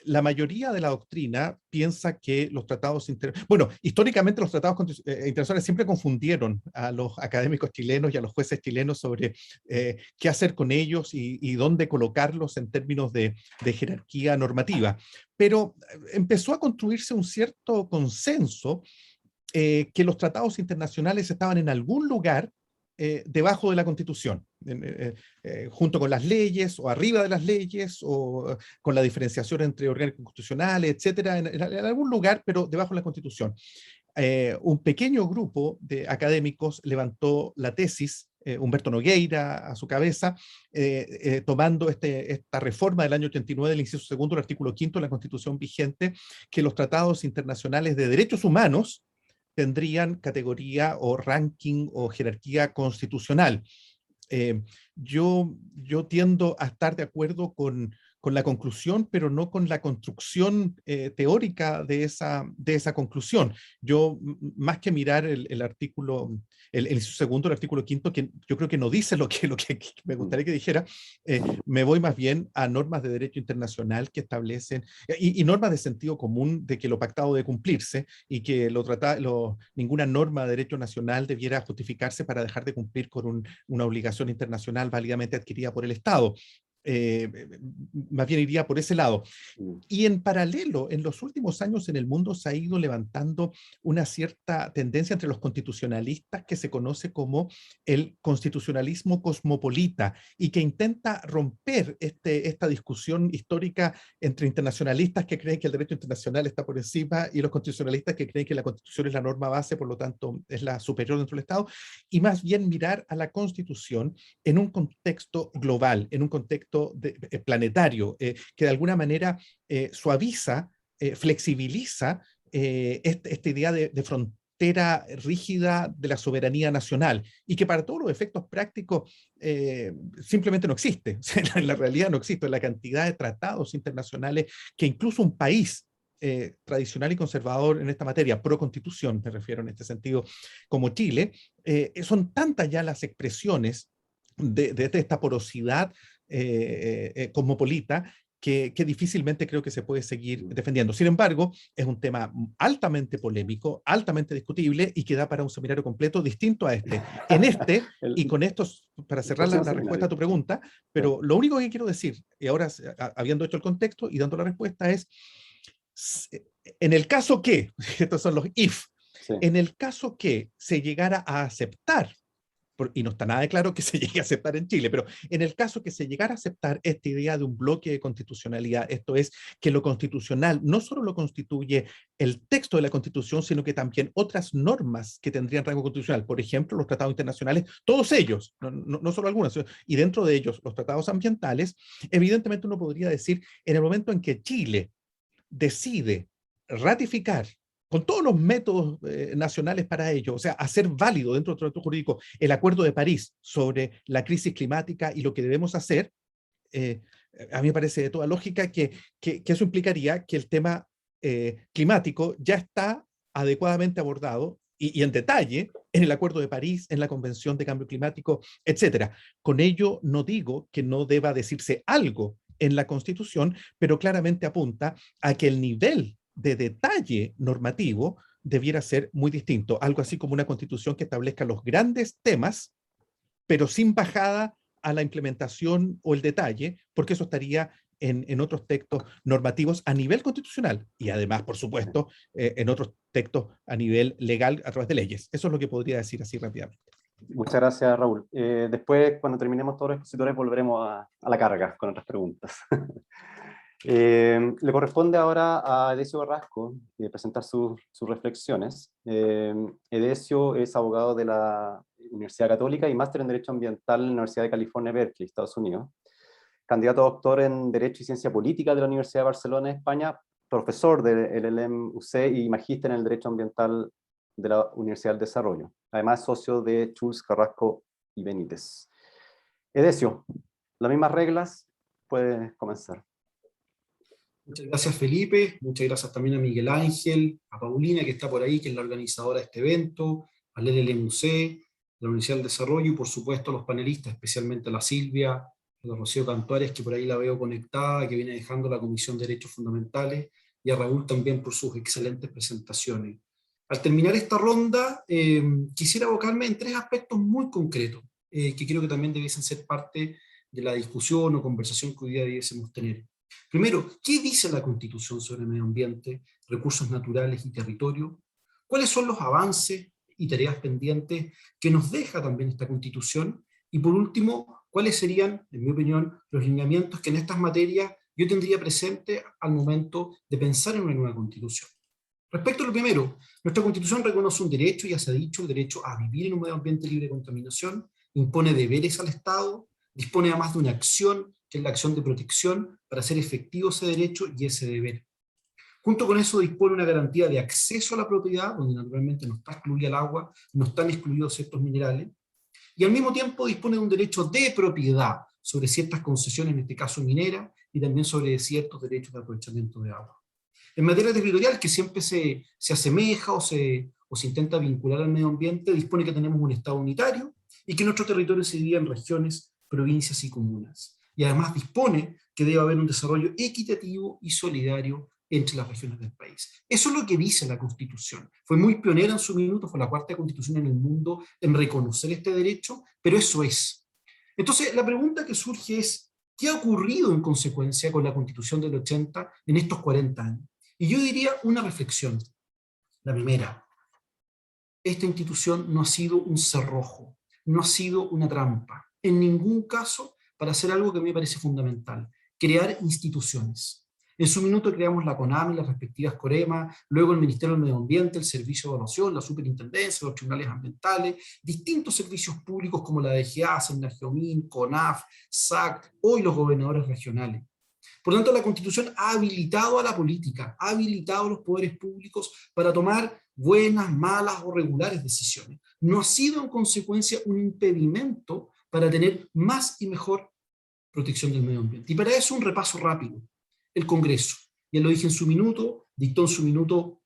la mayoría de la doctrina piensa que los tratados bueno, históricamente los tratados internacionales siempre confundieron a los académicos chilenos y a los jueces chilenos sobre qué hacer con ellos y dónde colocarlos en términos de jerarquía normativa. Pero empezó a construirse un cierto consenso que los tratados internacionales estaban en algún lugar debajo de la Constitución, junto con las leyes, o arriba de las leyes, o con la diferenciación entre organismos constitucionales, etcétera, en algún lugar, pero debajo de la Constitución. Un pequeño grupo de académicos levantó la tesis, Humberto Nogueira a su cabeza, tomando esta reforma del año 89 del inciso segundo del artículo 5 de la Constitución vigente, que los tratados internacionales de derechos humanos tendrían categoría o ranking o jerarquía constitucional. Yo tiendo a estar de acuerdo con la conclusión, pero no con la construcción teórica de esa conclusión. Yo, más que mirar el artículo, el segundo, el artículo 5, que yo creo que no dice lo que me gustaría que dijera, me voy más bien a normas de derecho internacional que establecen, y normas de sentido común de que lo pactado debe cumplirse, y que ninguna norma de derecho nacional debiera justificarse para dejar de cumplir con una obligación internacional válidamente adquirida por el Estado. Más bien iría por ese lado. Y en paralelo, en los últimos años en el mundo se ha ido levantando una cierta tendencia entre los constitucionalistas que se conoce como el constitucionalismo cosmopolita, y que intenta romper esta discusión histórica entre internacionalistas que creen que el derecho internacional está por encima y los constitucionalistas que creen que la Constitución es la norma base, por lo tanto es la superior dentro del Estado, y más bien mirar a la Constitución en un contexto global, en un contexto planetario, que de alguna manera suaviza, flexibiliza esta idea de frontera rígida de la soberanía nacional, y que para todos los efectos prácticos simplemente no existe. En la realidad no existe la cantidad de tratados internacionales que incluso un país tradicional y conservador en esta materia, pro constitución, me refiero en este sentido, como Chile, son tantas ya las expresiones de esta porosidad cosmopolita que difícilmente creo que se puede seguir defendiendo. Sin embargo, es un tema altamente polémico, altamente discutible, y que da para un seminario completo distinto a este. En este, y con esto, para cerrar la respuesta a tu pregunta, pero lo único que quiero decir, y ahora habiendo hecho el contexto y dando la respuesta, es, en el caso que, estos son los if, Sí. en el caso que se llegara a aceptar, y no está nada de claro que se llegue a aceptar en Chile, pero en el caso que se llegara a aceptar esta idea de un bloque de constitucionalidad, esto es, que lo constitucional no solo lo constituye el texto de la Constitución, sino que también otras normas que tendrían rango constitucional, por ejemplo, los tratados internacionales, todos ellos, no solo algunos, y dentro de ellos los tratados ambientales, evidentemente uno podría decir, en el momento en que Chile decide ratificar con todos los métodos nacionales para ello, o sea, hacer válido dentro del tratado jurídico el Acuerdo de París sobre la crisis climática y lo que debemos hacer, a mí me parece de toda lógica que eso implicaría que el tema climático ya está adecuadamente abordado y en detalle en el Acuerdo de París, en la Convención de Cambio Climático, etc. Con ello no digo que no deba decirse algo en la Constitución, pero claramente apunta a que el nivel de detalle normativo debiera ser muy distinto, algo así como una Constitución que establezca los grandes temas, pero sin bajada a la implementación o el detalle, porque eso estaría en otros textos normativos a nivel constitucional, y además, por supuesto, en otros textos a nivel legal a través de leyes. Eso es lo que podría decir así rápidamente. Muchas gracias, Raúl. Después, cuando terminemos todos los expositores, volveremos a la carga con otras preguntas. Le corresponde ahora a Edesio Carrasco presentar sus reflexiones. Edesio es abogado de la Universidad Católica y máster en Derecho Ambiental en la Universidad de California, Berkeley, Estados Unidos. Candidato a doctor en Derecho y Ciencia Política de la Universidad de Barcelona, España, profesor del LLM-UC y magíster en el Derecho Ambiental de la Universidad del Desarrollo. Además, socio de Schultz, Carrasco y Benítez. Edesio, las mismas reglas, puedes comenzar. Muchas gracias, Felipe. Muchas gracias también a Miguel Ángel, a Paulina, que está por ahí, que es la organizadora de este evento, al LLMUC, a la Universidad del Desarrollo y, por supuesto, a los panelistas, especialmente a la Silvia, a Rocío Cantuares, que por ahí la veo conectada, que viene dejando la Comisión de Derechos Fundamentales, y a Raúl también por sus excelentes presentaciones. Al terminar esta ronda, quisiera abocarme en 3 aspectos muy concretos, que creo que también debiesen ser parte de la discusión o conversación que hoy día debiésemos tener. Primero, ¿qué dice la Constitución sobre medio ambiente, recursos naturales y territorio? ¿Cuáles son los avances y tareas pendientes que nos deja también esta Constitución? Y por último, ¿cuáles serían, en mi opinión, los lineamientos que en estas materias yo tendría presente al momento de pensar en una nueva Constitución? Respecto a lo primero, nuestra Constitución reconoce un derecho, ya se ha dicho, el derecho a vivir en un medio ambiente libre de contaminación, impone deberes al Estado, dispone además de una acción, que es la acción de protección, para hacer efectivo ese derecho y ese deber. Junto con eso dispone una garantía de acceso a la propiedad, donde naturalmente no está excluida el agua, no están excluidos ciertos minerales, y al mismo tiempo dispone de un derecho de propiedad sobre ciertas concesiones, en este caso minera, y también sobre ciertos derechos de aprovechamiento de agua. En materia territorial, que siempre se asemeja o se intenta vincular al medio ambiente, dispone que tenemos un Estado unitario y que nuestro territorio se divide en regiones, provincias y comunas. Y además dispone que debe haber un desarrollo equitativo y solidario entre las regiones del país. Eso es lo que dice la Constitución. Fue muy pionera en su minuto, fue la 4ª Constitución en el mundo en reconocer este derecho, pero eso es. Entonces, la pregunta que surge es, ¿qué ha ocurrido en consecuencia con la Constitución del 80 en estos 40 años? Y yo diría una reflexión. La primera, esta institución no ha sido un cerrojo, no ha sido una trampa, en ningún caso para hacer algo que a mí me parece fundamental, crear instituciones. En su minuto creamos la CONAMI, las respectivas COREMA, luego el Ministerio del Medio Ambiente, el Servicio de Evaluación, la Superintendencia, los tribunales ambientales, distintos servicios públicos como la DGA, Senargeomin, CONAF, SAC, hoy los gobernadores regionales. Por lo tanto, la Constitución ha habilitado a la política, ha habilitado a los poderes públicos para tomar buenas, malas o regulares decisiones. No ha sido en consecuencia un impedimento para tener más y mejor protección del medio ambiente. Y para eso un repaso rápido. El Congreso, ya lo dije en su minuto, dictó en su minuto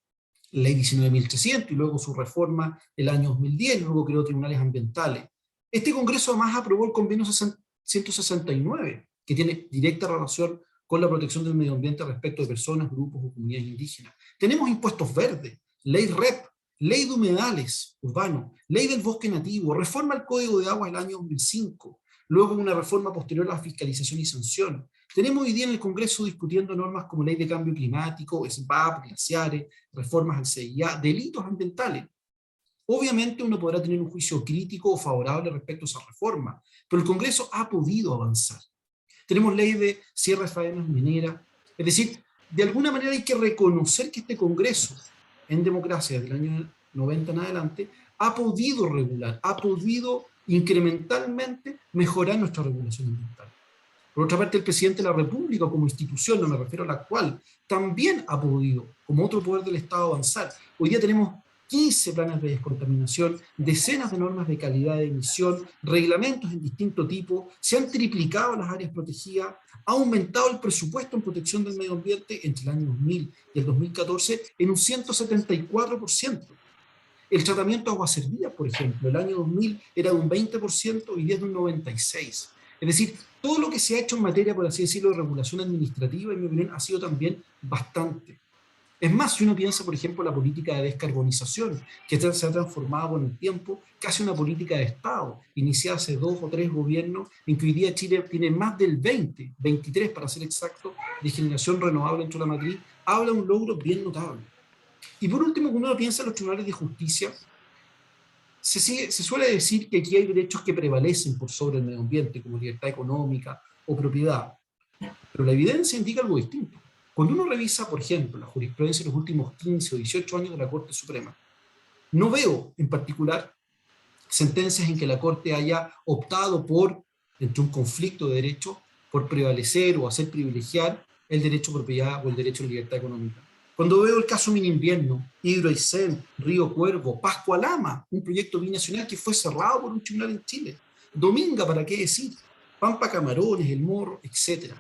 Ley 19.300 y luego su reforma el año 2010, luego creó tribunales ambientales. Este Congreso además aprobó el convenio 169, que tiene directa relación con la protección del medio ambiente respecto de personas, grupos o comunidades indígenas. Tenemos impuestos verdes, ley REP, ley de humedales urbanos, ley del bosque nativo, reforma al Código de Agua del año 2005, luego una reforma posterior a la fiscalización y sanción. Tenemos hoy día en el Congreso discutiendo normas como ley de cambio climático, SBAP, glaciares, reformas al CIA, delitos ambientales. Obviamente uno podrá tener un juicio crítico o favorable respecto a esa reforma, pero el Congreso ha podido avanzar. Tenemos ley de cierre de faenas mineras, es decir, de alguna manera hay que reconocer que este Congreso, en democracia desde el año 90 en adelante, ha podido regular, ha podido incrementalmente mejorar nuestra regulación ambiental. Por otra parte, el presidente de la República como institución, no me refiero a la actual, también ha podido, como otro poder del Estado, avanzar. Hoy día tenemos 15 planes de descontaminación, decenas de normas de calidad de emisión, reglamentos en distinto tipo, se han triplicado las áreas protegidas, ha aumentado el presupuesto en protección del medio ambiente entre el año 2000 y el 2014 en un 174%. El tratamiento de aguas servidas, por ejemplo, el año 2000 era de un 20% y hoy día es de un 96%. Es decir, todo lo que se ha hecho en materia, por así decirlo, de regulación administrativa, en mi opinión, ha sido también bastante. Es más, si uno piensa, por ejemplo, en la política de descarbonización, que se ha transformado con el tiempo, casi una política de Estado, iniciada hace 2 o 3 gobiernos, en que hoy día Chile tiene más del 23 para ser exacto, de generación renovable dentro de la matriz, habla de un logro bien notable. Y por último, cuando uno piensa en los tribunales de justicia, se suele decir que aquí hay derechos que prevalecen por sobre el medio ambiente, como libertad económica o propiedad, pero la evidencia indica algo distinto. Cuando uno revisa, por ejemplo, la jurisprudencia de los últimos 15 o 18 años de la Corte Suprema, no veo en particular sentencias en que la Corte haya optado por, entre un conflicto de derechos, por prevalecer o hacer privilegiar el derecho a propiedad o el derecho a libertad económica. Cuando veo el caso Mininvierno, Hidro Aysén, Río Cuervo, Pascualama, un proyecto binacional que fue cerrado por un tribunal en Chile, Dominga, ¿para qué decir? Pampa Camarones, El Morro, etc.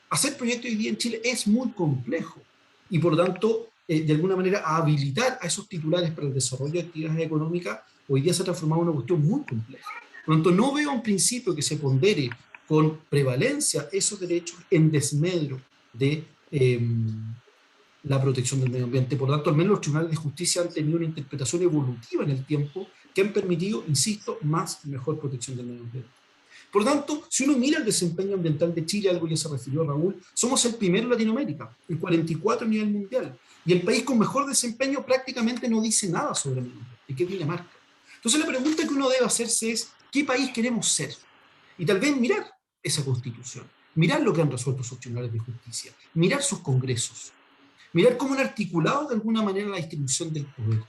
Hacer proyectos hoy día en Chile es muy complejo y por lo tanto, de alguna manera, habilitar a esos titulares para el desarrollo de actividades económicas hoy día se ha transformado en una cuestión muy compleja. Por lo tanto, no veo un principio que se pondere con prevalencia esos derechos en desmedro de la protección del medio ambiente. Por lo tanto, al menos los tribunales de justicia han tenido una interpretación evolutiva en el tiempo que han permitido, insisto, más y mejor protección del medio ambiente. Por lo tanto, si uno mira el desempeño ambiental de Chile, algo ya se refirió Raúl, somos el primero en Latinoamérica, el 44 a nivel mundial, y el país con mejor desempeño prácticamente no dice nada sobre el medio ambiente, que es Dinamarca. Entonces la pregunta que uno debe hacerse es, ¿qué país queremos ser? Y tal vez mirar esa constitución, mirar lo que han resuelto sus tribunales de justicia, mirar sus congresos, mirar cómo han articulado de alguna manera la distribución del poder.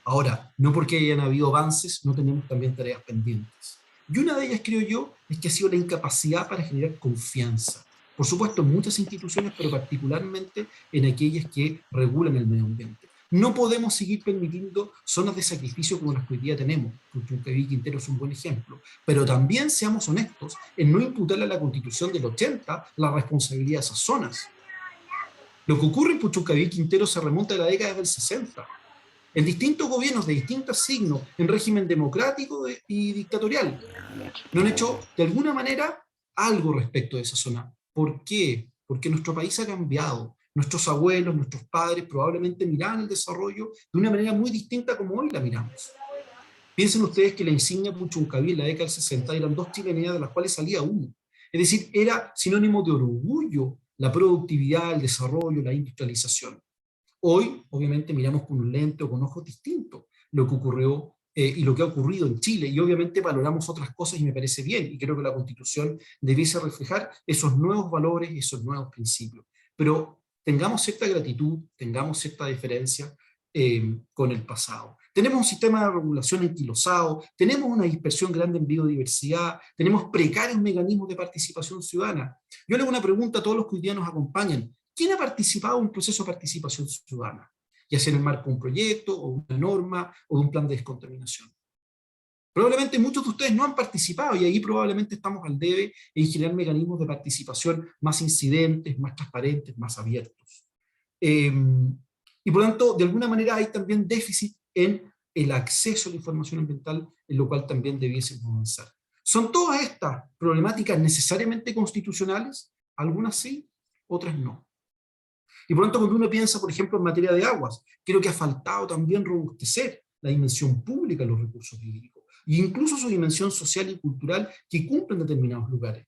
Ahora, no porque hayan habido avances, no tenemos también tareas pendientes. Y una de ellas, creo yo, es que ha sido la incapacidad para generar confianza. Por supuesto, en muchas instituciones, pero particularmente en aquellas que regulan el medio ambiente. No podemos seguir permitiendo zonas de sacrificio como las que hoy día tenemos. Puchuncaví y Quintero es un buen ejemplo. Pero también seamos honestos en no imputarle a la Constitución del 80 la responsabilidad de esas zonas. Lo que ocurre en Puchuncaví y Quintero se remonta a la década del 60. En distintos gobiernos de distintos signos, en régimen democrático y dictatorial, no han hecho de alguna manera algo respecto de esa zona. ¿Por qué? Porque nuestro país ha cambiado. Nuestros abuelos, nuestros padres probablemente miraban el desarrollo de una manera muy distinta como hoy la miramos. Piensen ustedes que la insignia Puchuncaví en la década del 60 eran 2 chileneas de las cuales salía uno. Es decir, era sinónimo de orgullo la productividad, el desarrollo, la industrialización. Hoy, obviamente, miramos con un lente o con ojos distintos lo que ocurrió y lo que ha ocurrido en Chile, y obviamente valoramos otras cosas y me parece bien, y creo que la Constitución debiese reflejar esos nuevos valores y esos nuevos principios. Pero tengamos cierta gratitud, tengamos cierta diferencia con el pasado. Tenemos un sistema de regulación enquilosado, tenemos una dispersión grande en biodiversidad, tenemos precarios mecanismos de participación ciudadana. Yo le hago una pregunta a todos los que hoy día nos acompañan. ¿Quién ha participado en un proceso de participación ciudadana? Ya sea en el marco de un proyecto, o una norma, o de un plan de descontaminación. Probablemente muchos de ustedes no han participado, y ahí probablemente estamos al debe en generar mecanismos de participación más incidentes, más transparentes, más abiertos. Y por lo tanto, de alguna manera hay también déficit en el acceso a la información ambiental, en lo cual también debiésemos avanzar. ¿Son todas estas problemáticas necesariamente constitucionales? Algunas sí, otras no. Y por lo tanto, cuando uno piensa, por ejemplo, en materia de aguas, creo que ha faltado también robustecer la dimensión pública de los recursos hídricos, e incluso su dimensión social y cultural que cumple en determinados lugares.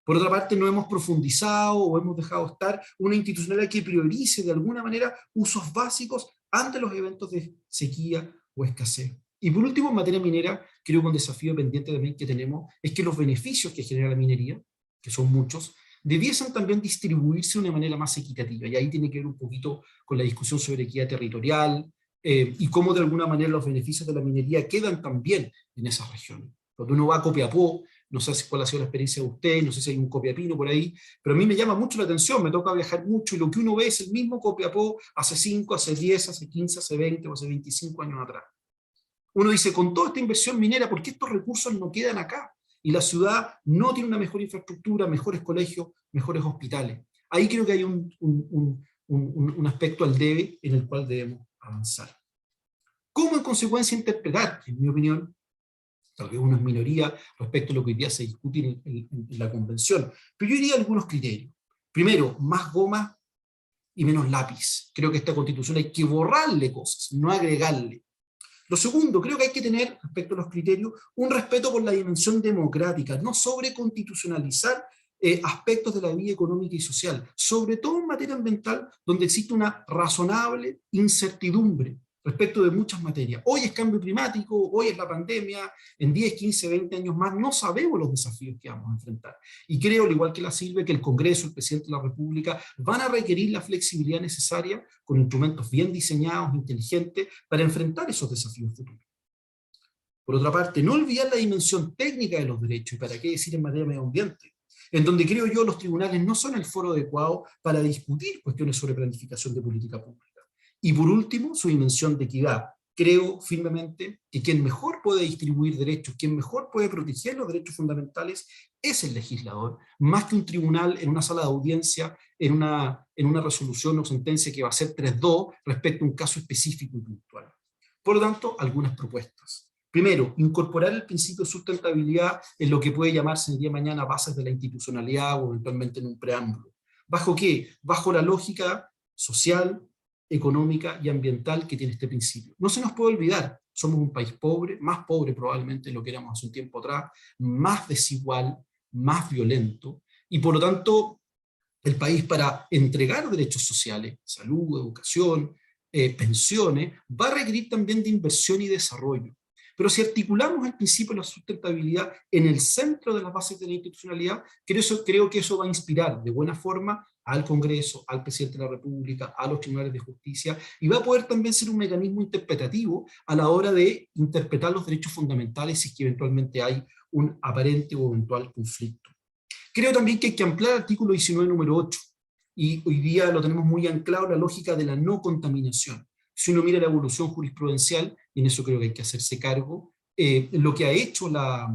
Por otra parte, no hemos profundizado o hemos dejado estar una institucionalidad que priorice de alguna manera usos básicos ante los eventos de sequía o escasez. Y por último, en materia minera, creo que un desafío pendiente también que tenemos es que los beneficios que genera la minería, que son muchos, debiesen también distribuirse de una manera más equitativa. Y ahí tiene que ver un poquito con la discusión sobre equidad territorial y cómo de alguna manera los beneficios de la minería quedan también en esas regiones. Cuando uno va a Copiapó, no sé cuál ha sido la experiencia de usted, no sé si hay un Copiapino por ahí, pero a mí me llama mucho la atención, me toca viajar mucho, y lo que uno ve es el mismo Copiapó hace 5, hace 10, hace 15, hace 20 o hace 25 años atrás. Uno dice, con toda esta inversión minera, ¿por qué estos recursos no quedan acá? Y la ciudad no tiene una mejor infraestructura, mejores colegios, mejores hospitales. Ahí creo que hay un aspecto al debe en el cual debemos avanzar. ¿Cómo en consecuencia interpretar, en mi opinión, tal vez una minoría respecto a lo que hoy día se discute en la convención, pero yo diría algunos criterios? Primero, más goma y menos lápiz. Creo que esta constitución hay que borrarle cosas, no agregarle. Lo segundo, creo que hay que tener, respecto a los criterios, un respeto por la dimensión democrática, no sobreconstitucionalizar aspectos de la vida económica y social, sobre todo en materia ambiental, donde existe una razonable incertidumbre respecto de muchas materias. Hoy es cambio climático, hoy es la pandemia, en 10, 15, 20 años más no sabemos los desafíos que vamos a enfrentar. Y creo, al igual que la Silvia, que el Congreso, el Presidente de la República, van a requerir la flexibilidad necesaria con instrumentos bien diseñados, inteligentes, para enfrentar esos desafíos futuros. Por otra parte, no olvidar la dimensión técnica de los derechos, y para qué decir en materia de medio ambiente, en donde creo yo los tribunales no son el foro adecuado para discutir cuestiones sobre planificación de política pública. Y por último, su dimensión de equidad. Creo firmemente que quien mejor puede distribuir derechos, quien mejor puede proteger los derechos fundamentales, es el legislador, más que un tribunal en una sala de audiencia, en una resolución o sentencia que va a ser 3-2 respecto a un caso específico y puntual. Por lo tanto, algunas propuestas. Primero, incorporar el principio de sustentabilidad en lo que puede llamarse el día de mañana bases de la institucionalidad o eventualmente en un preámbulo. ¿Bajo qué? Bajo la lógica social, económica y ambiental que tiene este principio. No se nos puede olvidar, somos un país pobre, más pobre probablemente de lo que éramos hace un tiempo atrás, más desigual, más violento, y por lo tanto el país, para entregar derechos sociales, salud, educación, pensiones, va a requerir también de inversión y desarrollo. Pero si articulamos el principio de la sustentabilidad en el centro de las bases de la institucionalidad, creo que eso va a inspirar de buena forma al Congreso, al presidente de la República, a los tribunales de justicia, y va a poder también ser un mecanismo interpretativo a la hora de interpretar los derechos fundamentales si es que eventualmente hay un aparente o eventual conflicto. Creo también que hay que ampliar el artículo 19, número 8, y hoy día lo tenemos muy anclado en la lógica de la no contaminación. Si uno mira la evolución jurisprudencial, y en eso creo que hay que hacerse cargo, lo que ha hecho la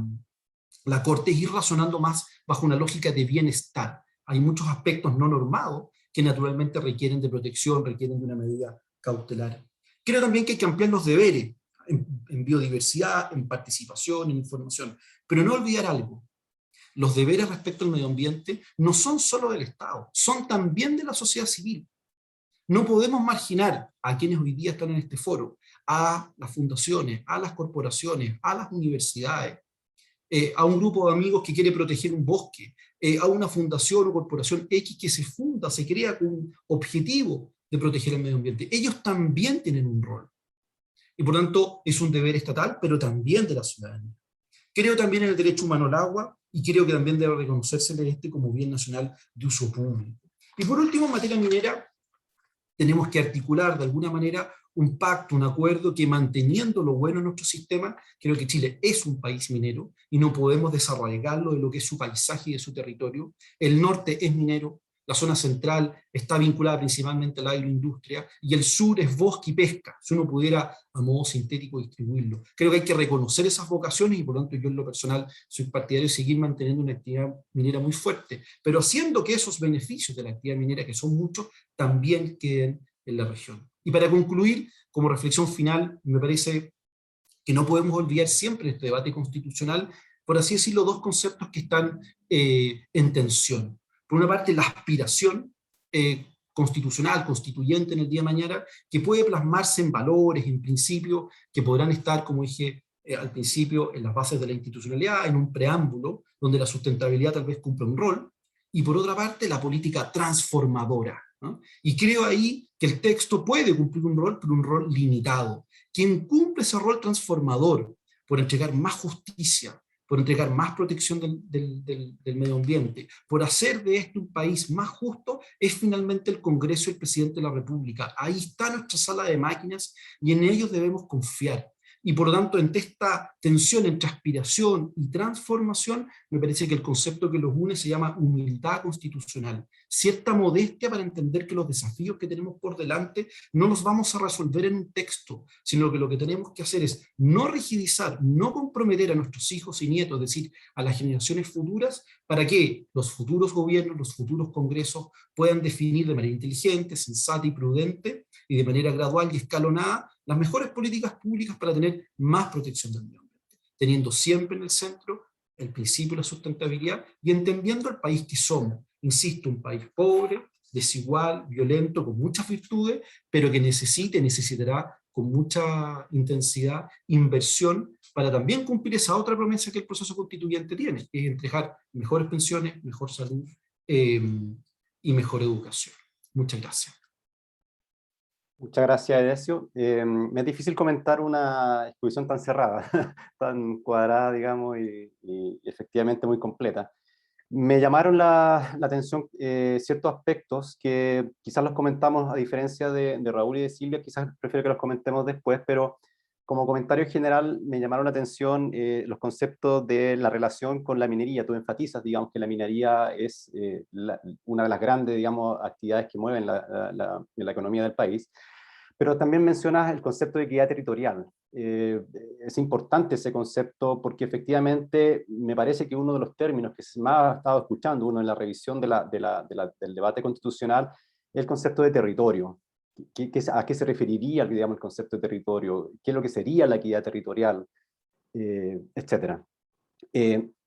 Corte es ir razonando más bajo una lógica de bienestar. Hay muchos aspectos no normados que naturalmente requieren de protección, requieren de una medida cautelar. Creo también que hay que ampliar los deberes en biodiversidad, en participación, en información, pero no olvidar algo. Los deberes respecto al medio ambiente no son solo del Estado, son también de la sociedad civil. No podemos marginar a quienes hoy día están en este foro, a las fundaciones, a las corporaciones, a las universidades, a un grupo de amigos que quiere proteger un bosque, a una fundación o corporación X que se funda, se crea con un objetivo de proteger el medio ambiente. Ellos también tienen un rol. Y por tanto es un deber estatal, pero también de la ciudadanía. Creo también en el derecho humano al agua, y creo que también debe reconocérsele este como bien nacional de uso público. Y por último, en materia minera, tenemos que articular de alguna manera un pacto, un acuerdo que, manteniendo lo bueno en nuestro sistema, creo que Chile es un país minero y no podemos desarraigarlo de lo que es su paisaje y de su territorio. El norte es minero, la zona central está vinculada principalmente a la agroindustria, y el sur es bosque y pesca, si uno pudiera a modo sintético distribuirlo. Creo que hay que reconocer esas vocaciones, y por lo tanto yo en lo personal soy partidario de seguir manteniendo una actividad minera muy fuerte, pero haciendo que esos beneficios de la actividad minera, que son muchos, también queden en la región. Y para concluir, como reflexión final, me parece que no podemos olvidar siempre en este debate constitucional, por así decirlo, dos conceptos que están en tensión. Por una parte, la aspiración constitucional, constituyente en el día de mañana, que puede plasmarse en valores, en principios, que podrán estar, como dije al principio, en las bases de la institucionalidad, en un preámbulo, donde la sustentabilidad tal vez cumple un rol, y por otra parte, la política transformadora, ¿no? Y creo ahí que el texto puede cumplir un rol, pero un rol limitado. Quien cumple ese rol transformador, por entregar más justicia, por entregar más protección del medio ambiente, por hacer de este un país más justo, es finalmente el Congreso y el Presidente de la República. Ahí está nuestra sala de máquinas y en ellos debemos confiar. Y por lo tanto, entre esta tensión entre aspiración y transformación, me parece que el concepto que los une se llama humildad constitucional. Cierta modestia para entender que los desafíos que tenemos por delante no los vamos a resolver en un texto, sino que lo que tenemos que hacer es no rigidizar, no comprometer a nuestros hijos y nietos, es decir, a las generaciones futuras, para que los futuros gobiernos, los futuros congresos puedan definir de manera inteligente, sensata y prudente, y de manera gradual y escalonada, las mejores políticas públicas para tener más protección del medio ambiente, teniendo siempre en el centro el principio de la sustentabilidad y entendiendo el país que somos. Insisto, un país pobre, desigual, violento, con muchas virtudes, pero que necesitará con mucha intensidad inversión para también cumplir esa otra promesa que el proceso constituyente tiene, que es entregar mejores pensiones, mejor salud y mejor educación. Muchas gracias. Muchas gracias, Edesio. Me es difícil comentar una exposición tan cerrada, tan cuadrada, digamos, y efectivamente muy completa. Me llamaron la atención ciertos aspectos que quizás los comentamos, a diferencia de Raúl y de Silvia, quizás prefiero que los comentemos después, pero como comentario general me llamaron la atención los conceptos de la relación con la minería. Tú enfatizas, digamos, que la minería es una de las grandes, digamos, actividades que mueven la economía del país, pero también mencionas el concepto de equidad territorial. Es importante ese concepto porque efectivamente me parece que uno de los términos que más ha estado escuchando uno en la revisión del debate constitucional es el concepto de territorio. ¿A qué se referiría, digamos, el concepto de territorio? ¿Qué es lo que sería la equidad territorial? etcétera.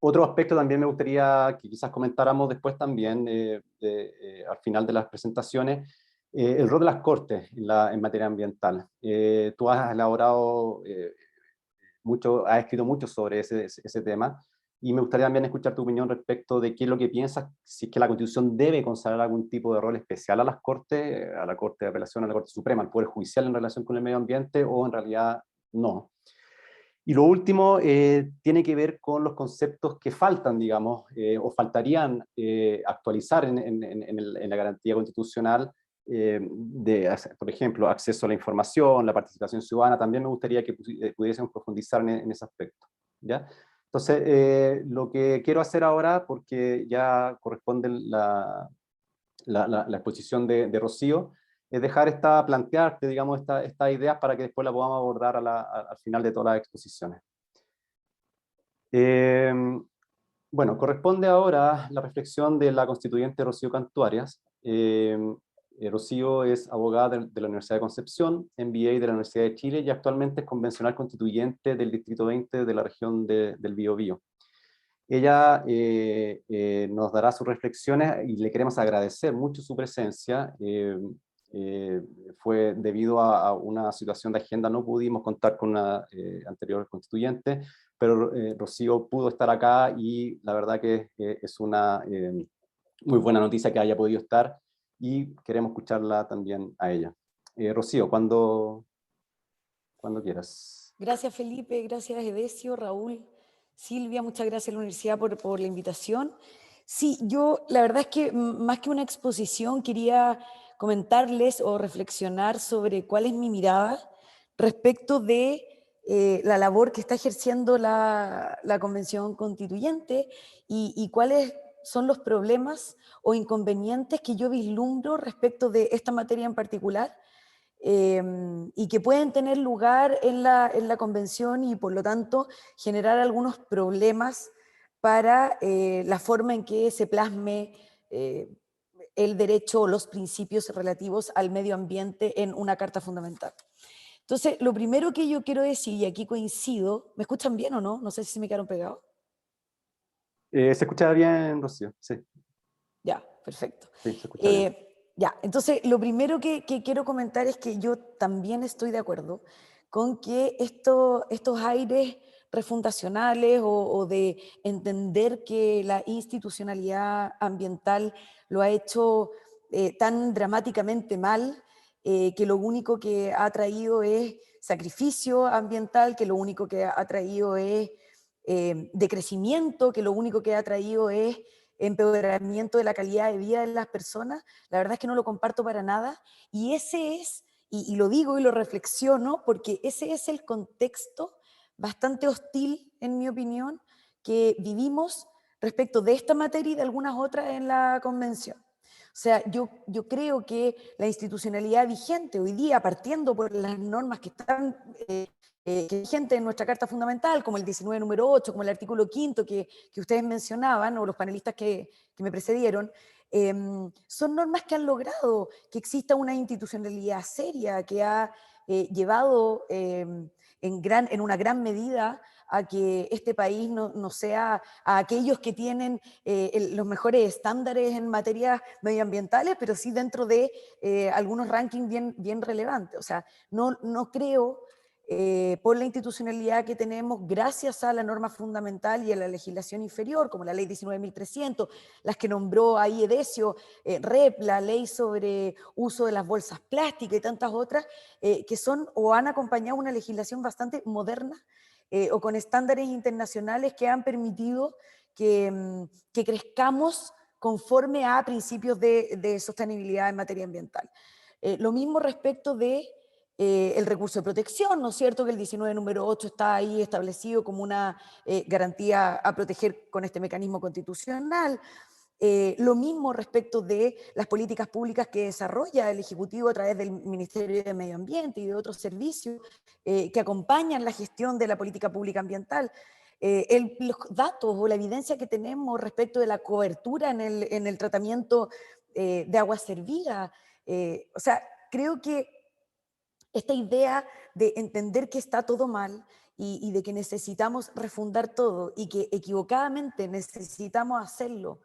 Otro aspecto también me gustaría que quizás comentáramos después también, al final de las presentaciones, el rol de las Cortes en materia ambiental. Tú has elaborado mucho, has escrito mucho sobre ese tema, y me gustaría también escuchar tu opinión respecto de qué es lo que piensas, si es que la Constitución debe consagrar algún tipo de rol especial a las Cortes, a la Corte de Apelación, a la Corte Suprema, al Poder Judicial en relación con el medio ambiente, o en realidad no. Y lo último tiene que ver con los conceptos que faltan, digamos, o faltarían actualizar en la garantía constitucional, por ejemplo, acceso a la información, la participación ciudadana. También me gustaría que pudiésemos profundizar en ese aspecto, ¿ya? Entonces, lo que quiero hacer ahora, porque ya corresponde la exposición de Rocío, es plantearte, digamos, estas ideas para que después la podamos abordar al final de todas las exposiciones. Bueno, corresponde ahora la reflexión de la constituyente Rocío Cantuarias. Rocío es abogada de la Universidad de Concepción, MBA de la Universidad de Chile, y actualmente es convencional constituyente del Distrito 20 de la región del Biobío. Ella nos dará sus reflexiones y le queremos agradecer mucho su presencia. Fue debido a una situación de agenda, no pudimos contar con una anterior constituyente, pero Rocío pudo estar acá, y la verdad que es una muy buena noticia que haya podido estar, y queremos escucharla también a ella. Rocío, cuando quieras. Gracias, Felipe, gracias, Edesio, Raúl, Silvia, muchas gracias a la universidad por la invitación. Sí, yo la verdad es que más que una exposición quería comentarles o reflexionar sobre cuál es mi mirada respecto de la labor que está ejerciendo la Convención Constituyente y cuáles son los problemas o inconvenientes que yo vislumbro respecto de esta materia en particular, y que pueden tener lugar en la convención y por lo tanto generar algunos problemas para la forma en que se plasme el derecho o los principios relativos al medio ambiente en una carta fundamental. Entonces, lo primero que yo quiero decir, y aquí coincido, ¿me escuchan bien o no? No sé si se me quedaron pegados. Se escucha bien, Rocío, sí. Ya, perfecto. Sí, se escucha bien. Ya, entonces lo primero que quiero comentar es que yo también estoy de acuerdo con que estos aires refundacionales o de entender que la institucionalidad ambiental lo ha hecho tan dramáticamente mal, que lo único que ha traído es sacrificio ambiental, que lo único que ha traído es decrecimiento, que lo único que ha traído es empeoramiento de la calidad de vida de las personas, la verdad es que no lo comparto para nada, y ese es, y lo digo y lo reflexiono, porque ese es el contexto bastante hostil, en mi opinión, que vivimos respecto de esta materia y de algunas otras en la Convención. O sea, yo creo que la institucionalidad vigente hoy día, partiendo por las normas que están vigentes en nuestra Carta Fundamental, como el 19 número 8, como el artículo 5 que ustedes mencionaban, o los panelistas que me precedieron, son normas que han logrado que exista una institucionalidad seria, que ha llevado en una gran medida a que este país no sea a aquellos que tienen los mejores estándares en materias medioambientales, pero sí dentro de algunos rankings bien relevantes. O sea, no creo, por la institucionalidad que tenemos, gracias a la norma fundamental y a la legislación inferior, como la ley 19.300, las que nombró ahí Edesio, REP, la ley sobre uso de las bolsas plásticas y tantas otras, que son o han acompañado una legislación bastante moderna, o con estándares internacionales que han permitido que crezcamos conforme a principios de sostenibilidad en materia ambiental. Lo mismo respecto de el recurso de protección, ¿no es cierto? Que el 19 número 8 está ahí establecido como una garantía a proteger con este mecanismo constitucional. Lo mismo respecto de las políticas públicas que desarrolla el Ejecutivo a través del Ministerio de Medio Ambiente y de otros servicios que acompañan la gestión de la política pública ambiental. Los datos o la evidencia que tenemos respecto de la cobertura en el tratamiento de aguas servidas. O sea, creo que esta idea de entender que está todo mal y de que necesitamos refundar todo y que equivocadamente necesitamos hacerlo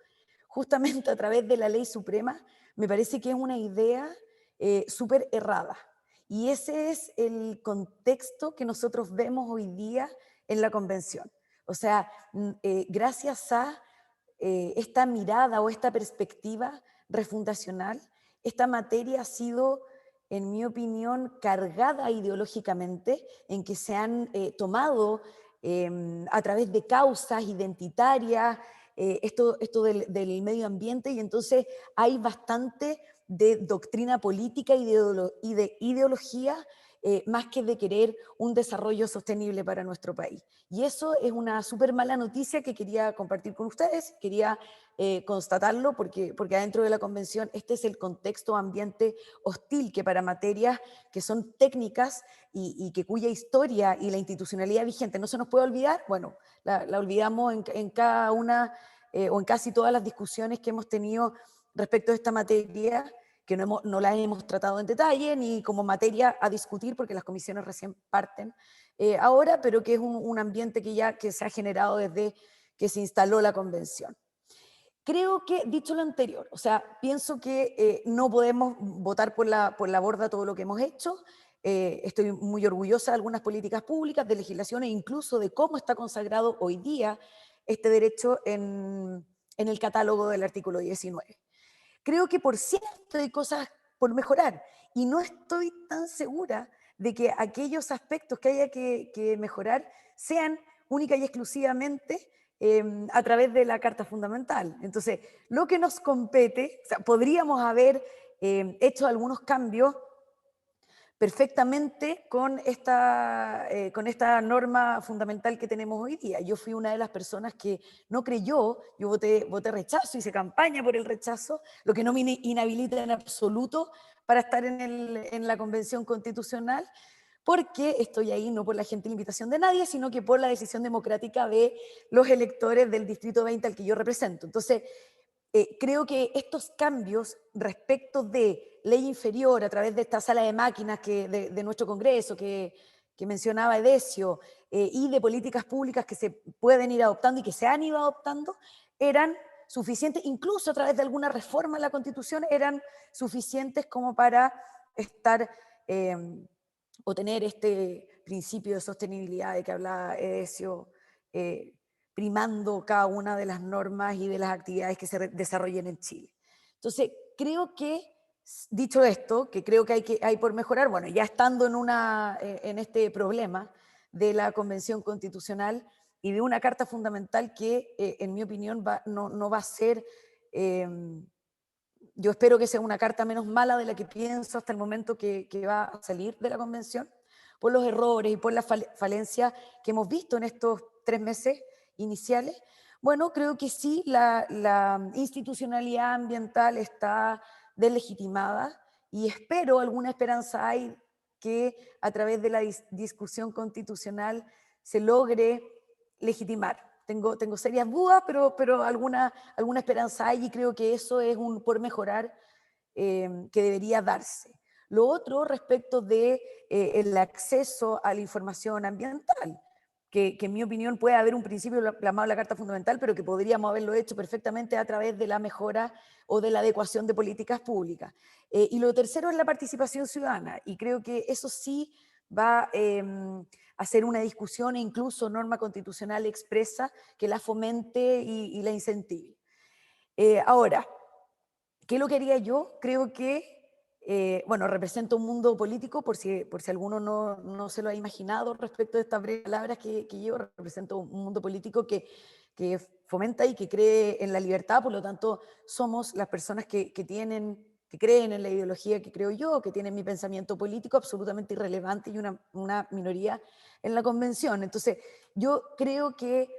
justamente a través de la ley suprema, me parece que es una idea súper errada. Y ese es el contexto que nosotros vemos hoy día en la convención. O sea, gracias a esta mirada o esta perspectiva refundacional, esta materia ha sido, en mi opinión, cargada ideológicamente, en que se han tomado a través de causas identitarias, esto del medio ambiente, y entonces hay bastante de doctrina política y de ideología, más que de querer un desarrollo sostenible para nuestro país. Y eso es una súper mala noticia que quería compartir con ustedes, quería constatarlo porque adentro de la convención este es el contexto ambiente hostil que para materias que son técnicas y que cuya historia y la institucionalidad vigente no se nos puede olvidar, bueno, la olvidamos en cada una o en casi todas las discusiones que hemos tenido respecto a esta materia, que no la hemos tratado en detalle ni como materia a discutir porque las comisiones recién parten ahora, pero que es un ambiente que se ha generado desde que se instaló la convención. Creo que, dicho lo anterior, o sea, pienso que no podemos votar por la borda todo lo que hemos hecho. Estoy muy orgullosa de algunas políticas públicas, de legislación e incluso de cómo está consagrado hoy día este derecho en el catálogo del artículo 19. Creo que por cierto hay cosas por mejorar y no estoy tan segura de que aquellos aspectos que haya que mejorar sean única y exclusivamente a través de la Carta Fundamental. Entonces, lo que nos compete, o sea, podríamos haber hecho algunos cambios perfectamente con esta norma fundamental que tenemos hoy día. Yo fui una de las personas que no creyó, yo voté rechazo, hice campaña por el rechazo, lo que no me inhabilita en absoluto para estar en la Convención Constitucional, porque estoy ahí no por la gentil invitación de nadie, sino que por la decisión democrática de los electores del Distrito 20 al que yo represento. Entonces, creo que estos cambios respecto de ley inferior a través de esta sala de máquinas de nuestro Congreso que mencionaba Edesio, y de políticas públicas que se pueden ir adoptando y que se han ido adoptando, eran suficientes, incluso a través de alguna reforma en la Constitución, eran suficientes como para estar o tener este principio de sostenibilidad de que hablaba Edesio, primando cada una de las normas y de las actividades que se desarrollen en Chile. Entonces, creo que, dicho esto, que creo que hay por mejorar, bueno, ya estando en este problema de la Convención Constitucional y de una Carta Fundamental que, en mi opinión, no va a ser, yo espero que sea una carta menos mala de la que pienso hasta el momento que va a salir de la Convención, por los errores y por las falencias que hemos visto en estos 3 meses iniciales. Bueno, creo que sí, la institucionalidad ambiental está deslegitimada y espero, alguna esperanza hay, que a través de la discusión constitucional se logre legitimar. Tengo serias dudas, pero alguna esperanza hay y creo que eso es un por mejorar que debería darse. Lo otro respecto de el acceso a la información ambiental, que en mi opinión puede haber un principio plasmado en la Carta Fundamental, pero que podríamos haberlo hecho perfectamente a través de la mejora o de la adecuación de políticas públicas. Y lo tercero es la participación ciudadana, y creo que eso sí va a ser una discusión e incluso norma constitucional expresa que la fomente y la incentive. Ahora, ¿qué lo que haría yo? Creo que bueno, represento un mundo político, por si alguno no se lo ha imaginado respecto de estas breves palabras que yo represento un mundo político que fomenta y que cree en la libertad, por lo tanto somos las personas que creen en la ideología que creo yo, que tienen mi pensamiento político absolutamente irrelevante y una minoría en la convención. Entonces, yo creo que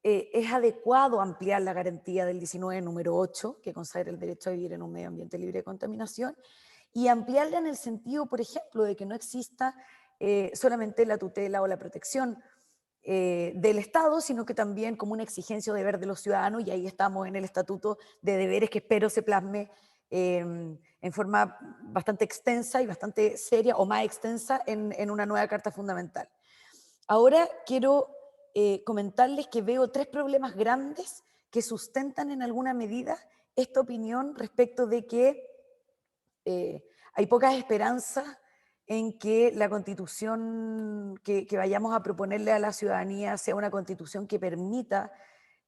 es adecuado ampliar la garantía del 19 número 8, que consagra el derecho a vivir en un medio ambiente libre de contaminación, y ampliarla en el sentido, por ejemplo, de que no exista solamente la tutela o la protección del Estado, sino que también como una exigencia o deber de los ciudadanos, y ahí estamos en el Estatuto de Deberes que espero se plasme en forma bastante extensa y bastante seria o más extensa en una nueva Carta Fundamental. Ahora quiero comentarles que veo 3 problemas grandes que sustentan en alguna medida esta opinión respecto de que hay pocas esperanzas en que la constitución que vayamos a proponerle a la ciudadanía sea una constitución que permita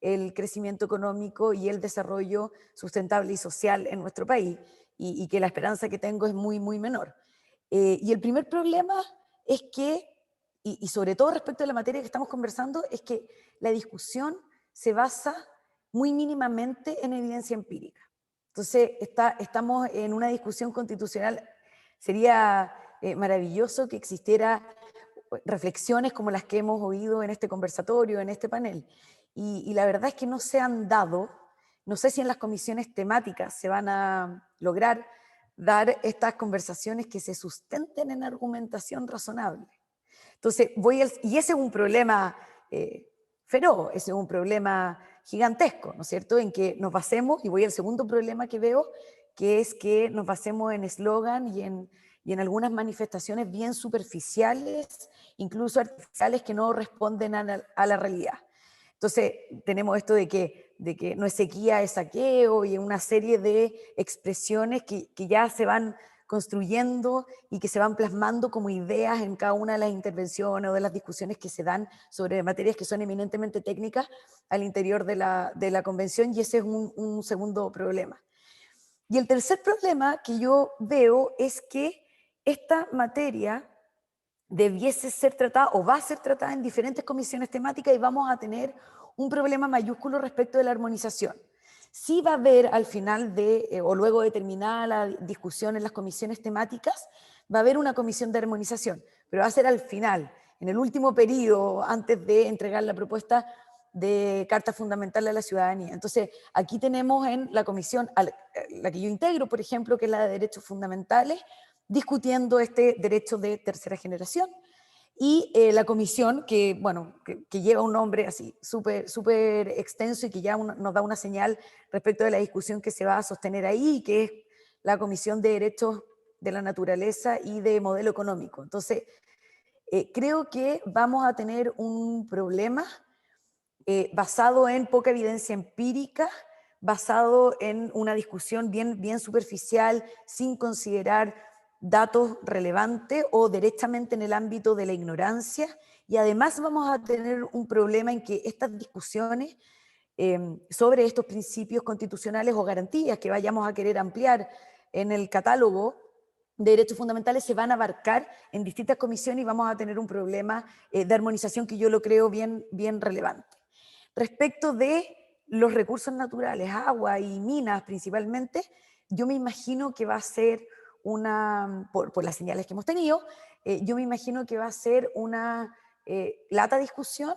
el crecimiento económico y el desarrollo sustentable y social en nuestro país, y que la esperanza que tengo es muy, muy menor. Y el primer problema es que, y sobre todo respecto a la materia que estamos conversando, es que la discusión se basa muy mínimamente en evidencia empírica. Entonces, estamos en una discusión constitucional. Sería maravilloso que existiera reflexiones como las que hemos oído en este conversatorio, en este panel. Y la verdad es que no se han dado, no sé si en las comisiones temáticas se van a lograr dar estas conversaciones que se sustenten en argumentación razonable. Entonces, y ese es un problema feroz, ese es un problema gigantesco, ¿no es cierto?, en que nos basemos, y voy al segundo problema que veo, que es que nos basemos en eslogan y en algunas manifestaciones bien superficiales, incluso artificiales, que no responden a la realidad. Entonces, tenemos esto de que no es sequía, es saqueo, y una serie de expresiones que ya se van construyendo y que se van plasmando como ideas en cada una de las intervenciones o de las discusiones que se dan sobre materias que son eminentemente técnicas al interior de la convención, y ese es un segundo problema. Y el tercer problema que yo veo es que esta materia debiese ser tratada o va a ser tratada en diferentes comisiones temáticas, y vamos a tener un problema mayúsculo respecto de la armonización. Sí va a haber al final o luego de terminada la discusión en las comisiones temáticas, va a haber una comisión de armonización, pero va a ser al final, en el último periodo, antes de entregar la propuesta de Carta Fundamental a la Ciudadanía. Entonces, aquí tenemos en la comisión, la que yo integro, por ejemplo, que es la de Derechos Fundamentales, discutiendo este derecho de tercera generación, y la comisión que, bueno, que lleva un nombre así súper extenso y que ya nos da una señal respecto de la discusión que se va a sostener ahí, que es la Comisión de Derechos de la Naturaleza y de Modelo Económico. Entonces, creo que vamos a tener un problema basado en poca evidencia empírica, basado en una discusión bien superficial, sin considerar datos relevantes o derechamente en el ámbito de la ignorancia. Y además vamos a tener un problema en que estas discusiones sobre estos principios constitucionales o garantías que vayamos a querer ampliar en el catálogo de derechos fundamentales se van a abarcar en distintas comisiones, y vamos a tener un problema de armonización que yo lo creo bien relevante. Respecto de los recursos naturales, agua y minas principalmente, yo me imagino que va a ser por las señales que hemos tenido, yo me imagino que va a ser una lata discusión,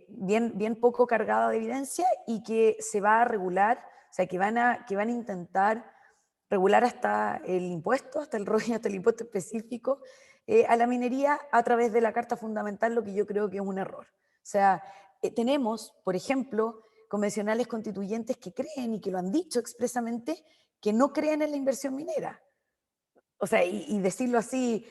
bien poco cargada de evidencia, y que se va a regular, o sea, que van a intentar regular hasta el impuesto, hasta el impuesto específico a la minería a través de la Carta Fundamental, lo que yo creo que es un error. O sea, tenemos, por ejemplo, convencionales constituyentes que creen, y que lo han dicho expresamente, que no creen en la inversión minera. O sea, y decirlo así,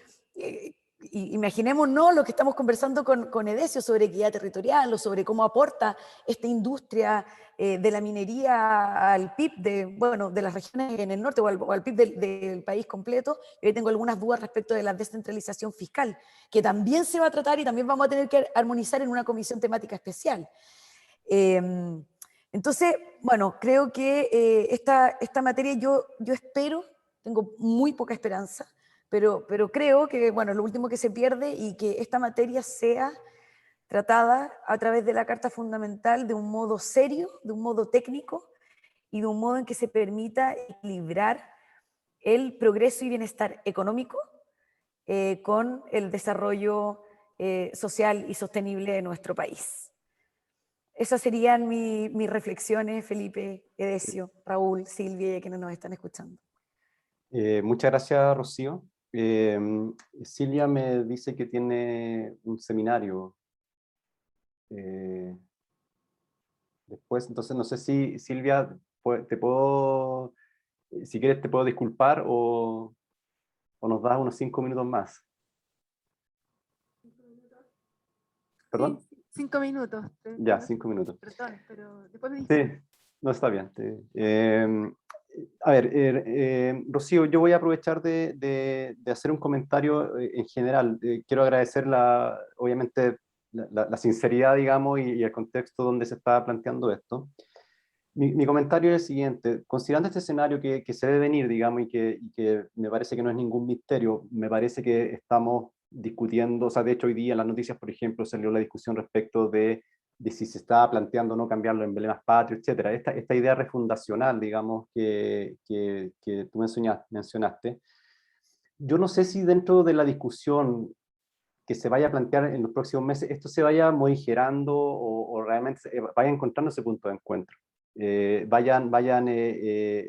imaginémonos lo que estamos conversando con Edesio sobre equidad territorial, o sobre cómo aporta esta industria de la minería al PIB de las regiones en el norte, o al PIB del país completo. Yo tengo algunas dudas respecto de la descentralización fiscal, que también se va a tratar y también vamos a tener que armonizar en una comisión temática especial. Entonces, bueno, creo que esta materia yo espero, tengo muy poca esperanza, pero creo que, bueno, lo último que se pierde, y que esta materia sea tratada a través de la Carta Fundamental de un modo serio, de un modo técnico, y de un modo en que se permita equilibrar el progreso y bienestar económico con el desarrollo social y sostenible de nuestro país. Esas serían mis reflexiones, Felipe, Edesio, Raúl, Silvia, y quienes nos están escuchando. Muchas gracias, Rocío. Silvia me dice que tiene un seminario después, entonces no sé si, Silvia, si quieres te puedo disculpar, o nos das unos 5 minutos más. ¿Perdón? Sí, 5 minutos. Ya, 5 minutos. Perdón, pero después me Sí, dices. no está bien. A ver, Rocío, yo voy a aprovechar de hacer un comentario en general. Quiero agradecer obviamente la sinceridad, digamos, y el contexto donde se está planteando esto. Mi comentario es el siguiente: considerando este escenario que se debe venir, digamos, y que me parece que no es ningún misterio, me parece que estamos discutiendo, o sea, de hecho hoy día en las noticias, por ejemplo, salió la discusión respecto de si se estaba planteando no cambiar los emblemas patrios, etcétera. Esta idea refundacional, digamos, que tú mencionaste, yo no sé si dentro de la discusión que se vaya a plantear en los próximos meses, esto se vaya morigerando o realmente vaya encontrando ese punto de encuentro. Vayan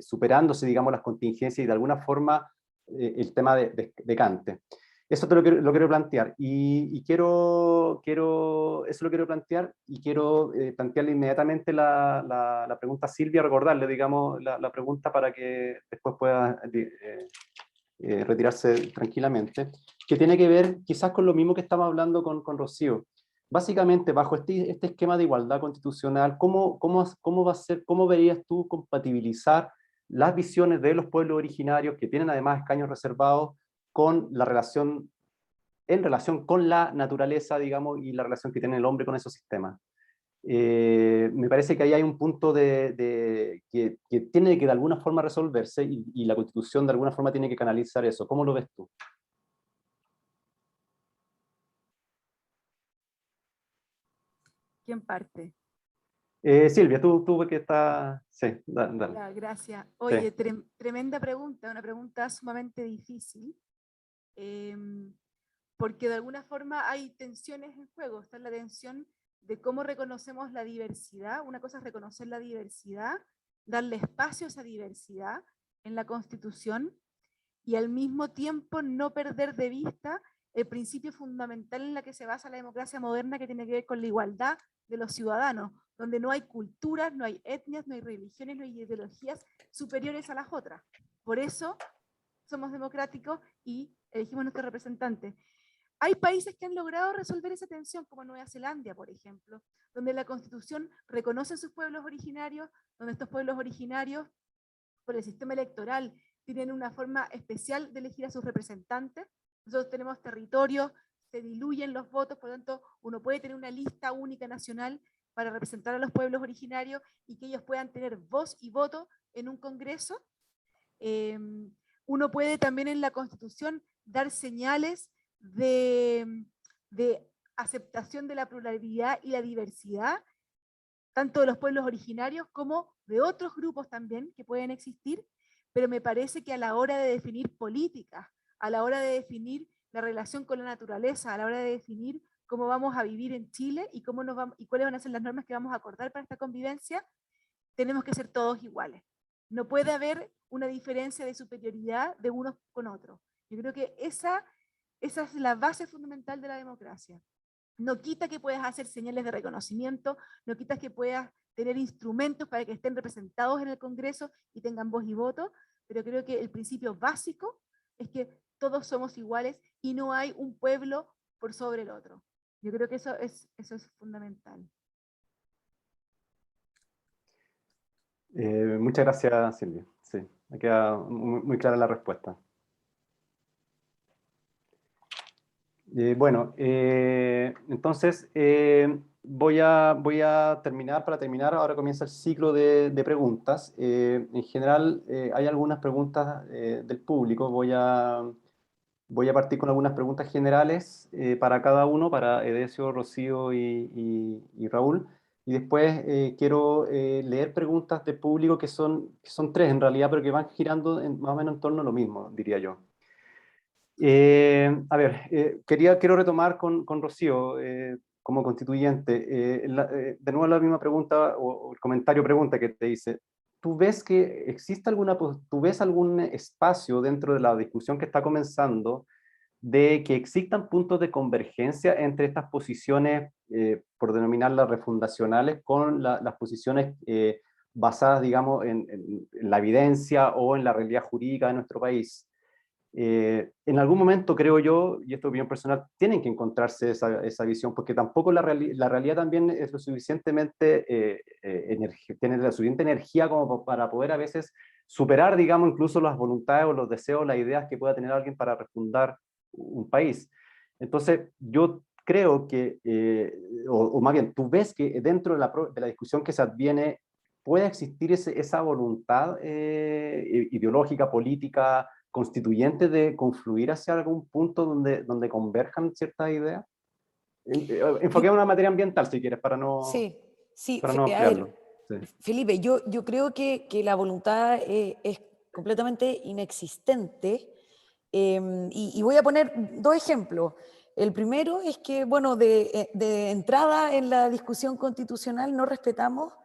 superándose, digamos, las contingencias y de alguna forma el tema de Kante. Eso lo quiero plantear y eso lo quiero plantear y quiero plantearle inmediatamente la pregunta a Silvia, recordarle, digamos, la pregunta para que después pueda retirarse tranquilamente, que tiene que ver quizás con lo mismo que estamos hablando con Rocío. Básicamente, bajo este esquema de igualdad constitucional, ¿cómo va a ser, cómo verías tú compatibilizar las visiones de los pueblos originarios, que tienen además escaños reservados, con en relación con la naturaleza, digamos, y la relación que tiene el hombre con esos sistemas? Me parece que ahí hay un punto que tiene que de alguna forma resolverse y la Constitución de alguna forma tiene que canalizar eso. ¿Cómo lo ves tú? ¿Quién parte? Silvia, tú que estás... Sí, dale. Ya, gracias. Sí. Oye, tremenda pregunta, una pregunta sumamente difícil, porque de alguna forma hay tensiones en juego. Está la tensión de cómo reconocemos la diversidad. Una cosa es reconocer la diversidad, darle espacio a esa diversidad en la Constitución y al mismo tiempo no perder de vista el principio fundamental en la que se basa la democracia moderna, que tiene que ver con la igualdad de los ciudadanos, donde no hay culturas, no hay etnias, no hay religiones, no hay ideologías superiores a las otras. Por eso somos democráticos y elegimos nuestros representantes. Hay países que han logrado resolver esa tensión, como Nueva Zelanda, por ejemplo, donde la Constitución reconoce a sus pueblos originarios, donde estos pueblos originarios, por el sistema electoral, tienen una forma especial de elegir a sus representantes. Nosotros tenemos territorios, se diluyen los votos, por lo tanto, uno puede tener una lista única nacional para representar a los pueblos originarios y que ellos puedan tener voz y voto en un congreso. Uno puede también en la Constitución dar señales de aceptación de la pluralidad y la diversidad, tanto de los pueblos originarios como de otros grupos también que pueden existir, pero me parece que a la hora de definir políticas, a la hora de definir la relación con la naturaleza, a la hora de definir cómo vamos a vivir en Chile y cuáles van a ser las normas que vamos a acordar para esta convivencia, tenemos que ser todos iguales. No puede haber una diferencia de superioridad de unos con otros. Yo creo que esa es la base fundamental de la democracia. No quita que puedas hacer señales de reconocimiento, no quita que puedas tener instrumentos para que estén representados en el Congreso y tengan voz y voto, pero creo que el principio básico es que todos somos iguales y no hay un pueblo por sobre el otro. Yo creo que eso es fundamental. Muchas gracias, Silvia. Sí, me queda muy clara la respuesta. Bueno, entonces voy a terminar. Para terminar, ahora comienza el ciclo de preguntas. En general, hay algunas preguntas del público. Voy a partir con algunas preguntas generales para cada uno, para Edesio, Rocío y Raúl. Y después quiero leer preguntas del público que son tres en realidad, pero que van girando más o menos en torno a lo mismo, diría yo. A ver, quiero retomar con Rocío como constituyente. De nuevo la misma pregunta o el comentario pregunta que te hice. ¿Tú ves que existe tú ves algún espacio dentro de la discusión que está comenzando de que existan puntos de convergencia entre estas posiciones, por denominarlas refundacionales, con las posiciones basadas, digamos, en la evidencia o en la realidad jurídica de nuestro país? En algún momento, creo yo, y esto es opinión personal, tienen que encontrarse esa visión, porque tampoco la realidad también es lo suficientemente, tiene la suficiente energía como para poder a veces superar, digamos, incluso las voluntades o los deseos, las ideas que pueda tener alguien para refundar un país. Entonces, yo creo que, o más bien, tú ves que dentro de la discusión que se adviene puede existir esa voluntad ideológica, política, constituyente de confluir hacia algún punto donde converjan ciertas ideas. Enfoquemos una materia ambiental, si quieres, para no A ver, ampliarlo. Sí. Felipe, yo creo que la voluntad es completamente inexistente, y voy a poner dos ejemplos. El primero es que, bueno, de entrada en la discusión constitucional no respetamos, o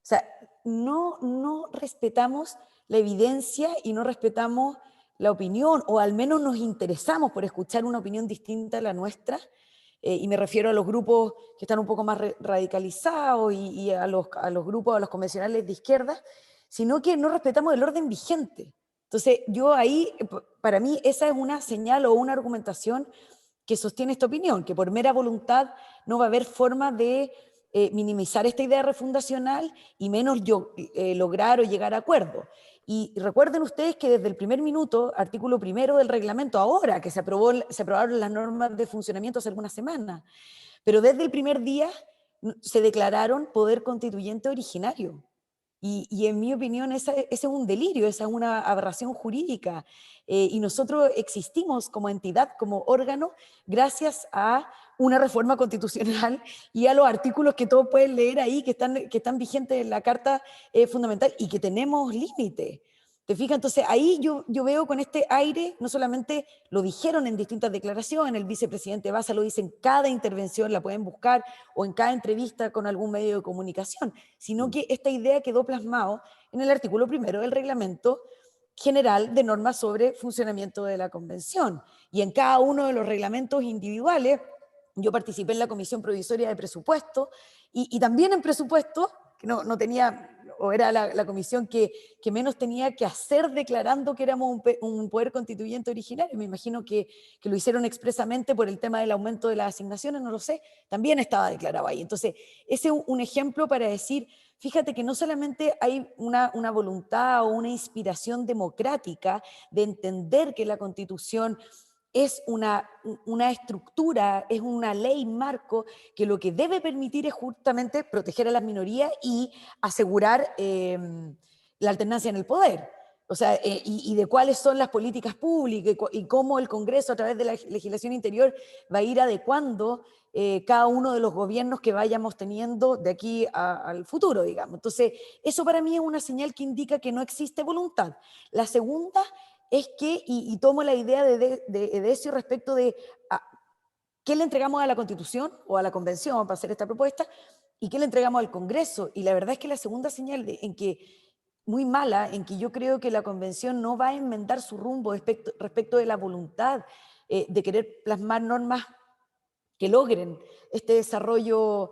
sea, no respetamos la evidencia y no respetamos la opinión, o al menos nos interesamos por escuchar una opinión distinta a la nuestra, y me refiero a los grupos que están un poco más radicalizados y a los grupos, a los convencionales de izquierda, sino que no respetamos el orden vigente. Entonces, yo ahí, para mí, esa es una señal o una argumentación que sostiene esta opinión, que por mera voluntad no va a haber forma de minimizar esta idea refundacional y menos lograr o llegar a acuerdo. Y recuerden ustedes que desde el primer minuto, artículo 1 del reglamento, ahora que se aprobaron las normas de funcionamiento hace algunas semanas, pero desde el primer día se declararon poder constituyente originario. Y en mi opinión ese es un delirio, esa es una aberración jurídica, y nosotros existimos como entidad, como órgano, gracias a una reforma constitucional y a los artículos que todos pueden leer ahí, que están vigentes en la Carta Fundamental y que tenemos límite. ¿Te fijas? Entonces ahí yo veo con este aire, no solamente lo dijeron en distintas declaraciones, el vicepresidente Baza lo dice en cada intervención, la pueden buscar, o en cada entrevista con algún medio de comunicación, sino que esta idea quedó plasmado en el artículo 1 del Reglamento General de Normas sobre Funcionamiento de la Convención. Y en cada uno de los reglamentos individuales, yo participé en la Comisión Provisoria de Presupuesto, y también en presupuesto, que no tenía, o era la comisión que menos tenía que hacer declarando que éramos un poder constituyente originario. Me imagino que lo hicieron expresamente por el tema del aumento de las asignaciones, no lo sé, también estaba declarado ahí. Entonces, ese es un ejemplo para decir, fíjate que no solamente hay una voluntad o una inspiración democrática de entender que la Constitución es una estructura, es una ley marco que lo que debe permitir es justamente proteger a las minorías y asegurar la alternancia en el poder. O sea, y de cuáles son las políticas públicas y cómo el Congreso a través de la legislación interior va a ir adecuando cada uno de los gobiernos que vayamos teniendo de aquí al futuro, digamos. Entonces, eso para mí es una señal que indica que no existe voluntad. La segunda es que, y tomo la idea de Edesio respecto de qué le entregamos a la Constitución o a la Convención para hacer esta propuesta y qué le entregamos al Congreso. Y la verdad es que la segunda señal muy mala, en que yo creo que la Convención no va a enmendar su rumbo respecto de la voluntad de querer plasmar normas que logren este desarrollo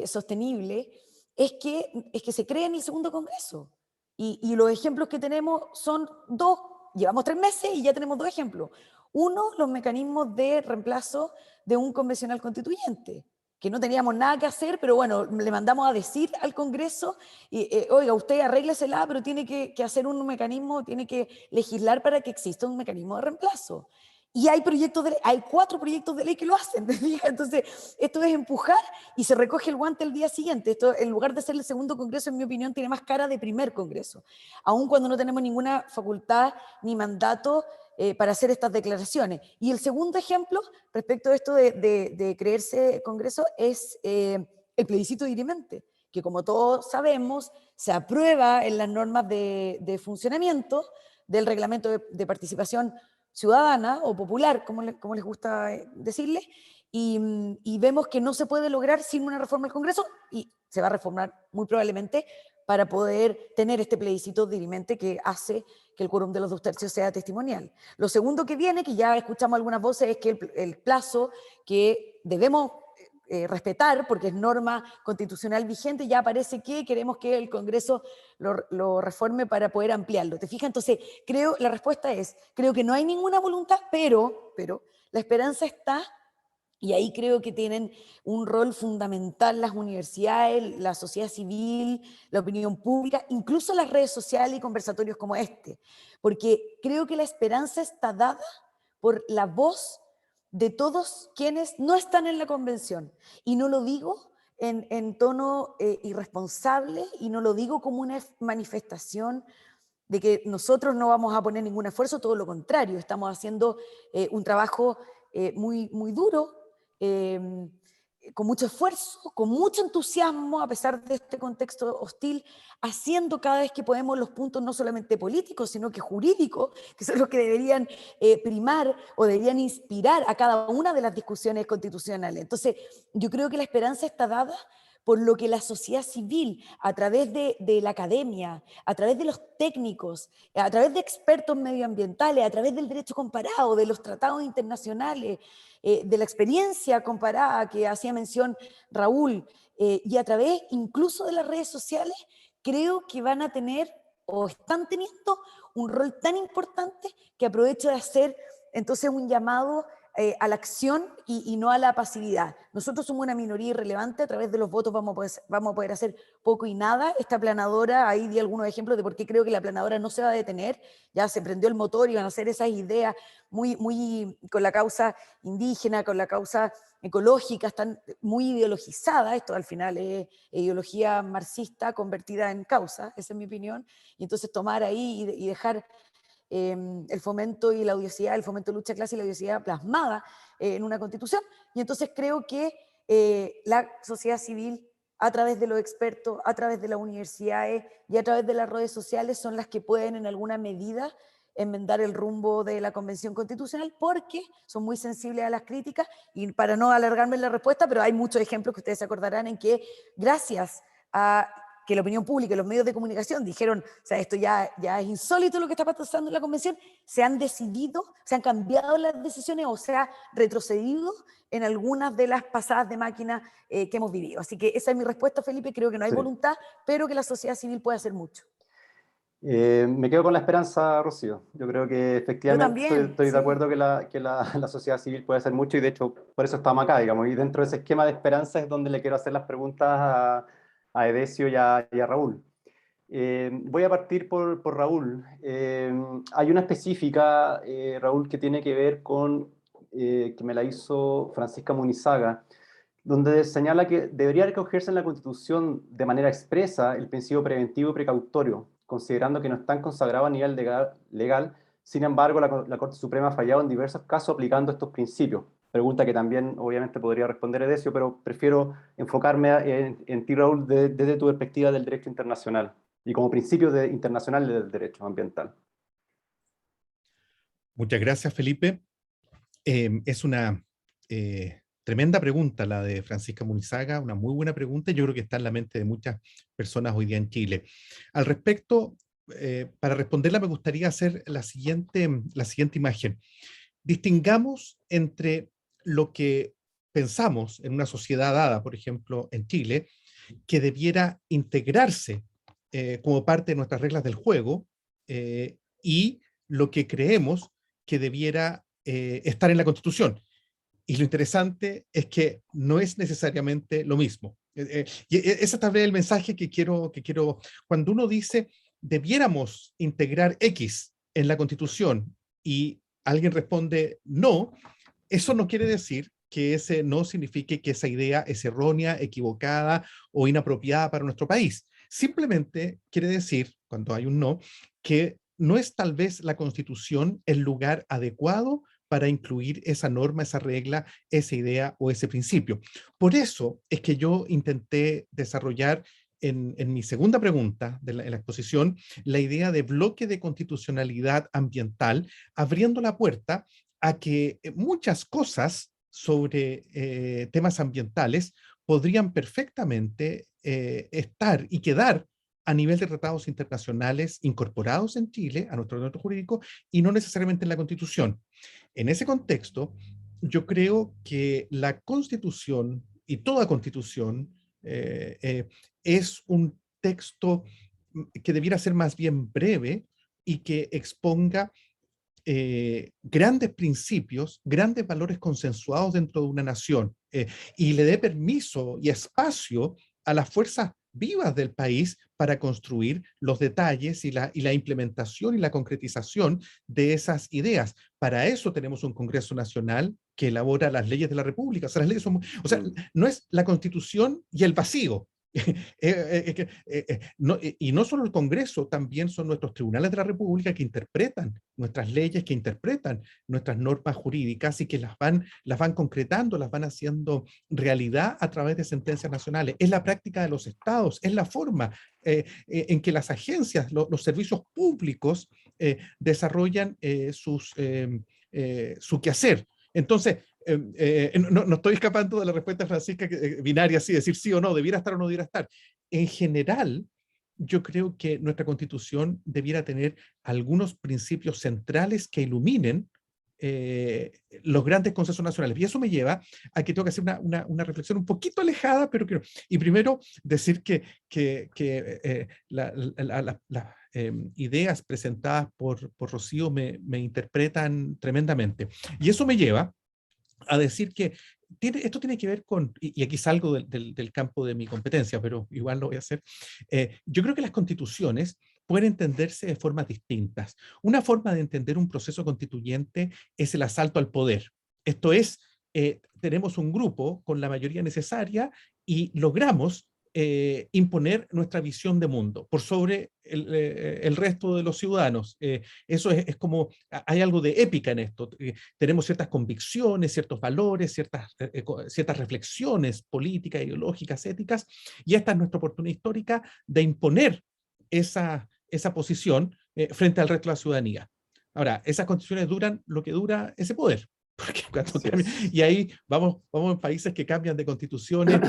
sostenible, es que se cree en el segundo Congreso. Y los ejemplos que tenemos son dos. Llevamos 3 meses y ya tenemos 2 ejemplos. Uno, los mecanismos de reemplazo de un convencional constituyente, que no teníamos nada que hacer, pero bueno, le mandamos a decir al Congreso, oiga, usted arréglesela, pero tiene que hacer un mecanismo, tiene que legislar para que exista un mecanismo de reemplazo. Y hay 4 proyectos de ley que lo hacen. Entonces, esto es empujar y se recoge el guante el día siguiente. Esto, en lugar de ser el segundo Congreso, en mi opinión, tiene más cara de primer Congreso, aun cuando no tenemos ninguna facultad ni mandato para hacer estas declaraciones. Y el segundo ejemplo, respecto a esto de creerse Congreso, es el plebiscito dirimente, que como todos sabemos, se aprueba en las normas de funcionamiento del reglamento de participación ciudadana o popular, como les gusta decirle, y vemos que no se puede lograr sin una reforma del Congreso, y se va a reformar muy probablemente para poder tener este plebiscito dirimente que hace que el quórum de los 2/3 sea testimonial. Lo segundo que viene, que ya escuchamos algunas voces, es que el plazo que debemos respetar, porque es norma constitucional vigente, ya parece que queremos que el Congreso lo reforme para poder ampliarlo. ¿Te fijas? Entonces, la respuesta es, creo que no hay ninguna voluntad, pero la esperanza está, y ahí creo que tienen un rol fundamental las universidades, la sociedad civil, la opinión pública, incluso las redes sociales y conversatorios como este, porque creo que la esperanza está dada por la voz de todos quienes no están en la convención. Y no lo digo en tono irresponsable, y no lo digo como una manifestación de que nosotros no vamos a poner ningún esfuerzo, todo lo contrario, estamos haciendo un trabajo muy, muy duro, con mucho esfuerzo, con mucho entusiasmo, a pesar de este contexto hostil, haciendo cada vez que podemos los puntos no solamente políticos, sino que jurídicos, que son los que deberían primar o deberían inspirar a cada una de las discusiones constitucionales. Entonces, yo creo que la esperanza está dada por lo que la sociedad civil, a través de la academia, a través de los técnicos, a través de expertos medioambientales, a través del derecho comparado, de los tratados internacionales, de la experiencia comparada que hacía mención Raúl, y a través incluso de las redes sociales, creo que van a tener o están teniendo un rol tan importante que aprovecho de hacer entonces un llamado a la acción y no a la pasividad. Nosotros somos una minoría irrelevante, a través de los votos vamos a poder hacer poco y nada. Esta aplanadora, ahí di algunos ejemplos de por qué creo que la aplanadora no se va a detener, ya se prendió el motor y van a hacer esas ideas muy con la causa indígena, con la causa ecológica, están muy ideologizadas, esto al final es ideología marxista convertida en causa, esa es mi opinión, y entonces tomar ahí y dejar el fomento y la odiosidad, el fomento de lucha de clase y la odiosidad plasmada en una constitución. Y entonces creo que la sociedad civil, a través de los expertos, a través de las universidades y a través de las redes sociales, son las que pueden en alguna medida enmendar el rumbo de la Convención Constitucional, porque son muy sensibles a las críticas. Y para no alargarme en la respuesta, pero hay muchos ejemplos que ustedes se acordarán en que gracias a que la opinión pública y los medios de comunicación dijeron, o sea, esto ya es insólito lo que está pasando en la convención, se han decidido, se han cambiado las decisiones o se ha retrocedido en algunas de las pasadas de máquina que hemos vivido. Así que esa es mi respuesta, Felipe, creo que no hay voluntad, pero que la sociedad civil puede hacer mucho. Me quedo con la esperanza, Rocío. Yo creo que efectivamente estoy de acuerdo que la sociedad civil puede hacer mucho, y de hecho por eso estamos acá, digamos, y dentro de ese esquema de esperanza es donde le quiero hacer las preguntas a Edesio y a Raúl. Voy a partir por Raúl. Hay una específica, Raúl, que tiene que ver con, que me la hizo Francisca Munizaga, donde señala que debería recogerse en la Constitución de manera expresa el principio preventivo y precautorio, considerando que no están consagrados a nivel legal. Sin embargo, la Corte Suprema ha fallado en diversos casos aplicando estos principios. Pregunta que también obviamente podría responder Edesio, pero prefiero enfocarme en ti, Raúl, desde tu perspectiva del derecho internacional y como principios internacionales del derecho ambiental. Muchas gracias, Felipe. Es una tremenda pregunta la de Francisca Munizaga, una muy buena pregunta, y yo creo que está en la mente de muchas personas hoy día en Chile. Al respecto, para responderla me gustaría hacer la siguiente imagen. Distingamos entre lo que pensamos en una sociedad dada, por ejemplo, en Chile, que debiera integrarse como parte de nuestras reglas del juego, y lo que creemos que debiera estar en la Constitución. Y lo interesante es que no es necesariamente lo mismo. Y ese tal vez es el mensaje que quiero, cuando uno dice debiéramos integrar X en la Constitución y alguien responde no, eso no quiere decir que ese no signifique que esa idea es errónea, equivocada o inapropiada para nuestro país. Simplemente quiere decir, cuando hay un no, que no es tal vez la Constitución el lugar adecuado para incluir esa norma, esa regla, esa idea o ese principio. Por eso es que yo intenté desarrollar en mi segunda pregunta en la exposición la idea de bloque de constitucionalidad ambiental, abriendo la puerta a que muchas cosas sobre temas ambientales podrían perfectamente estar y quedar a nivel de tratados internacionales incorporados en Chile, a nuestro ordenamiento jurídico, y no necesariamente en la Constitución. En ese contexto, yo creo que la Constitución y toda constitución es un texto que debiera ser más bien breve y que exponga grandes principios, grandes valores consensuados dentro de una nación, y le dé permiso y espacio a las fuerzas vivas del país para construir los detalles y la implementación y la concretización de esas ideas. Para eso tenemos un Congreso Nacional que elabora las leyes de la República. O sea, las leyes son, o sea, no es la Constitución y el vacío. Y no solo el Congreso, también son nuestros tribunales de la República que interpretan nuestras leyes, que interpretan nuestras normas jurídicas y que las van concretando, las van haciendo realidad a través de sentencias nacionales. Es la práctica de los estados, es la forma en que las agencias, los servicios públicos desarrollan su quehacer. Entonces, no estoy escapando de la respuesta Francisca binaria, así decir sí o no, debiera estar o no debiera estar. En general, yo creo que nuestra Constitución debiera tener algunos principios centrales que iluminen los grandes consensos nacionales. Y eso me lleva a que tengo que hacer una reflexión un poquito alejada, pero quiero, y primero decir que las ideas presentadas por Rocío me interpretan tremendamente. Y eso me lleva a decir que esto tiene que ver con, y aquí salgo del campo de mi competencia, pero igual lo voy a hacer. Yo creo que las constituciones pueden entenderse de formas distintas. Una forma de entender un proceso constituyente es el asalto al poder. Esto es, tenemos un grupo con la mayoría necesaria y logramos imponer nuestra visión de mundo por sobre el resto de los ciudadanos. Eso es como, hay algo de épica en esto. Tenemos ciertas convicciones, ciertos valores, ciertas reflexiones políticas, ideológicas, éticas, y esta es nuestra oportunidad histórica de imponer esa posición frente al resto de la ciudadanía. Ahora, esas constituciones duran lo que dura ese poder. Porque y ahí vamos en países que cambian de constituciones.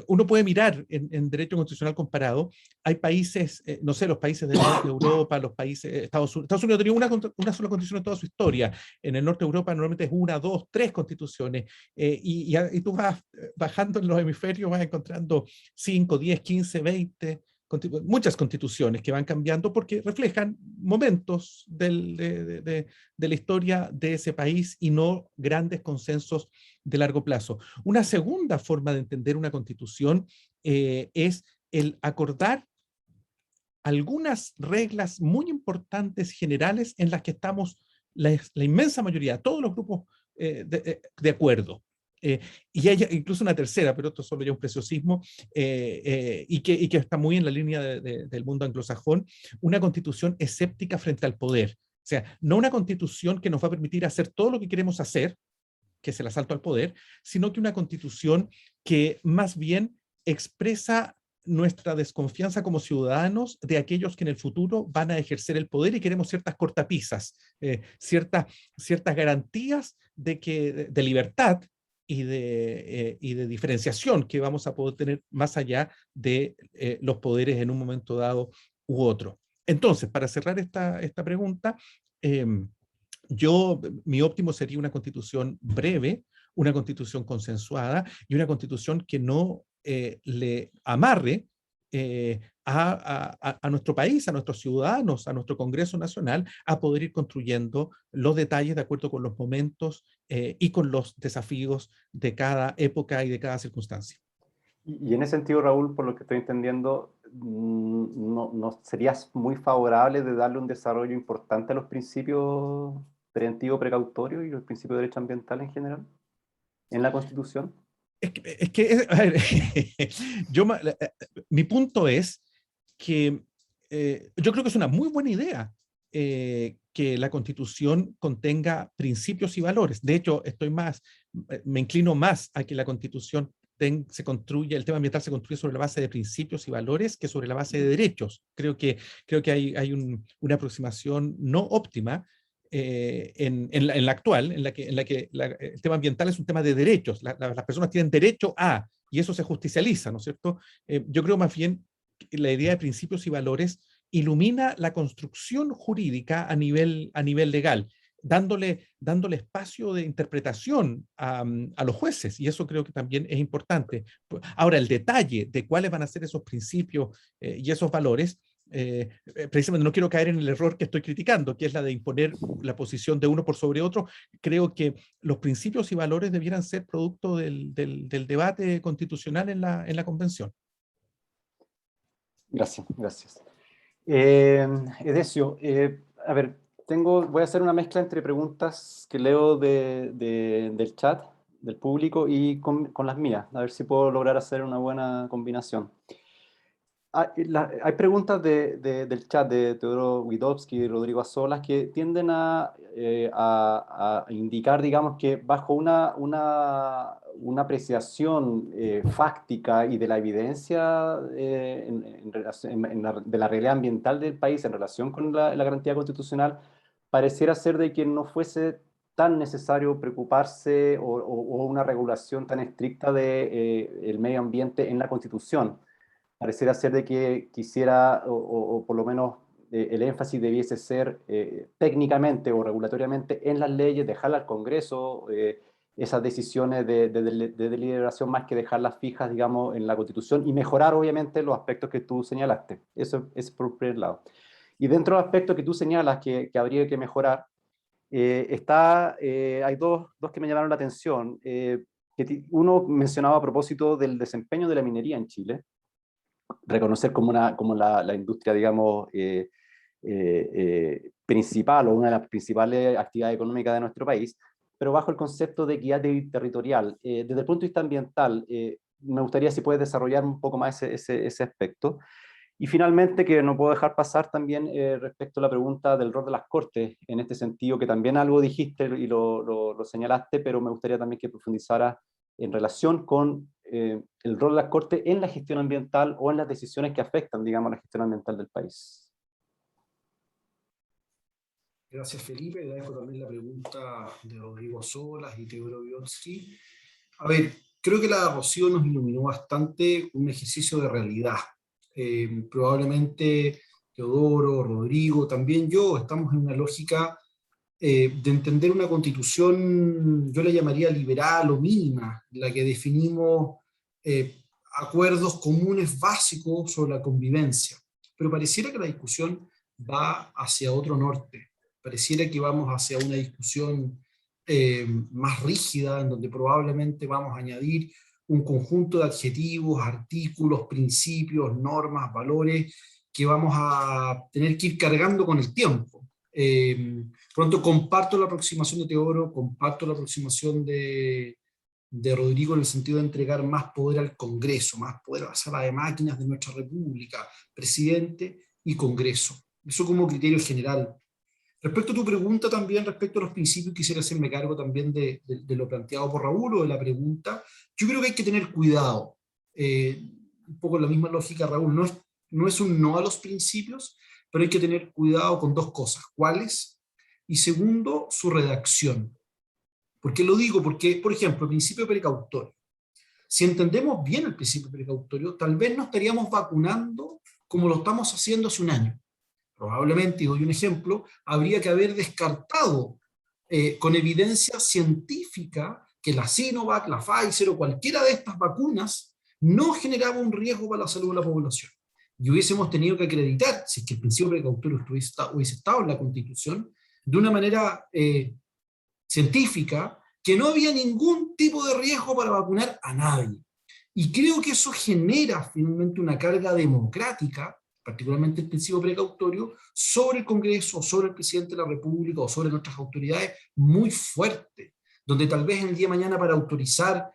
Uno puede mirar en derecho constitucional comparado. Hay países, no sé, los países del norte de Europa, los países, Estados Unidos ha tenido una sola constitución en toda su historia. En el norte de Europa normalmente es 1, 2, 3 constituciones. Y tú vas bajando en los hemisferios, vas encontrando 5, 10, 15, 20... muchas constituciones que van cambiando porque reflejan momentos de la historia de ese país y no grandes consensos de largo plazo. Una segunda forma de entender una constitución es el acordar algunas reglas muy importantes generales en las que estamos la inmensa mayoría, todos los grupos de acuerdo. Y hay incluso una tercera, pero esto es solo ya un preciosismo, y que está muy en la línea del mundo anglosajón, una constitución escéptica frente al poder. O sea, no una constitución que nos va a permitir hacer todo lo que queremos hacer, que es el asalto al poder, sino que una constitución que más bien expresa nuestra desconfianza como ciudadanos de aquellos que en el futuro van a ejercer el poder y queremos ciertas cortapisas, ciertas garantías de libertad y de diferenciación que vamos a poder tener más allá de los poderes en un momento dado u otro. Entonces, para cerrar esta pregunta, mi óptimo sería una constitución breve, una constitución consensuada y una constitución que no le amarre a nuestro país, a nuestros ciudadanos, a nuestro Congreso Nacional, a poder ir construyendo los detalles de acuerdo con los momentos y con los desafíos de cada época y de cada circunstancia. Y en ese sentido, Raúl, por lo que estoy entendiendo, ¿no serías muy favorable de darle un desarrollo importante a los principios preventivo, precautorio y los principios de derecho ambiental en general en la Constitución? A ver, mi punto es que yo creo que es una muy buena idea que la Constitución contenga principios y valores. De hecho, me inclino más a que la Constitución se construya, el tema ambiental se construye sobre la base de principios y valores que sobre la base de derechos. Creo que hay una aproximación no óptima en la actual, en la que el tema ambiental es un tema de derechos. Las personas tienen derecho a, y eso se justicializa, ¿no es cierto? Yo creo más bien que la idea de principios y valores ilumina la construcción jurídica a nivel legal. dándole espacio de interpretación a los jueces, y eso creo que también es importante. Ahora, el detalle de cuáles van a ser esos principios y esos valores, precisamente no quiero caer en el error que estoy criticando, que es la de imponer la posición de uno por sobre otro. Creo que los principios y valores debieran ser producto del debate constitucional en la convención. Gracias, gracias. Edesio, a ver, voy a hacer una mezcla entre preguntas que leo del chat, del público, y con las mías, a ver si puedo lograr hacer una buena combinación. Hay preguntas del chat de Teodoro Widowski y Rodrigo Azolas que tienden a indicar, digamos, que bajo una apreciación fáctica y de la evidencia de la realidad ambiental del país en relación con la garantía constitucional, pareciera ser de que no fuese tan necesario preocuparse o una regulación tan estricta del medio ambiente en la Constitución. Pareciera ser de que quisiera, o por lo menos el énfasis debiese ser técnicamente o regulatoriamente en las leyes, dejarlas al Congreso, esas decisiones de deliberación, más que dejarlas fijas, digamos, en la Constitución, y mejorar, obviamente, los aspectos que tú señalaste. Eso es por el primer lado. Y dentro de los aspectos que tú señalas que habría que mejorar, hay dos que me llamaron la atención. Uno mencionaba a propósito del desempeño de la minería en Chile, reconocer como la industria, digamos, principal o una de las principales actividades económicas de nuestro país, pero bajo el concepto de equidad territorial. Desde el punto de vista ambiental, me gustaría si puedes desarrollar un poco más ese aspecto. Y finalmente, que no puedo dejar pasar también respecto a la pregunta del rol de las Cortes, en este sentido, que también algo dijiste y lo señalaste, pero me gustaría también que profundizaras en relación con el rol de las Cortes en la gestión ambiental o en las decisiones que afectan, digamos, la gestión ambiental del país. Gracias, Felipe. Dejo también la pregunta de Rodrigo Solas y Teodoro Widowski. A ver, creo que la Rocío nos iluminó bastante un ejercicio de realidad. Probablemente Teodoro, Rodrigo, también yo, estamos en una lógica de entender una constitución, yo la llamaría liberal o mínima, en la que definimos acuerdos comunes básicos sobre la convivencia. Pero pareciera que la discusión va hacia otro norte. Pareciera que vamos hacia una discusión más rígida, en donde probablemente vamos a añadir un conjunto de adjetivos, artículos, principios, normas, valores, que vamos a tener que ir cargando con el tiempo. Pronto comparto la aproximación de Teodoro, comparto la aproximación de Rodrigo en el sentido de entregar más poder al Congreso, más poder a la sala de máquinas de nuestra República, presidente y Congreso. Eso como criterio general. Respecto a tu pregunta también, respecto a los principios, quisiera hacerme cargo también de lo planteado por Raúl o de la pregunta. Yo creo que hay que tener cuidado. Un poco la misma lógica, Raúl, no es un no a los principios, pero hay que tener cuidado con dos cosas. ¿Cuáles? Y segundo, su redacción. ¿Por qué lo digo? Porque, por ejemplo, el principio precautorio. Si entendemos bien el principio precautorio, tal vez no estaríamos vacunando como lo estamos haciendo hace un año. Probablemente, y doy un ejemplo, habría que haber descartado con evidencia científica que la Sinovac, la Pfizer o cualquiera de estas vacunas no generaba un riesgo para la salud de la población. Y hubiésemos tenido que acreditar, si es que el principio precautorio hubiese estado en la Constitución, de una manera científica, que no había ningún tipo de riesgo para vacunar a nadie. Y creo que eso genera finalmente una carga democrática, particularmente el principio precautorio, sobre el Congreso, sobre el presidente de la República o sobre nuestras autoridades, muy fuerte, donde tal vez en el día de mañana para autorizar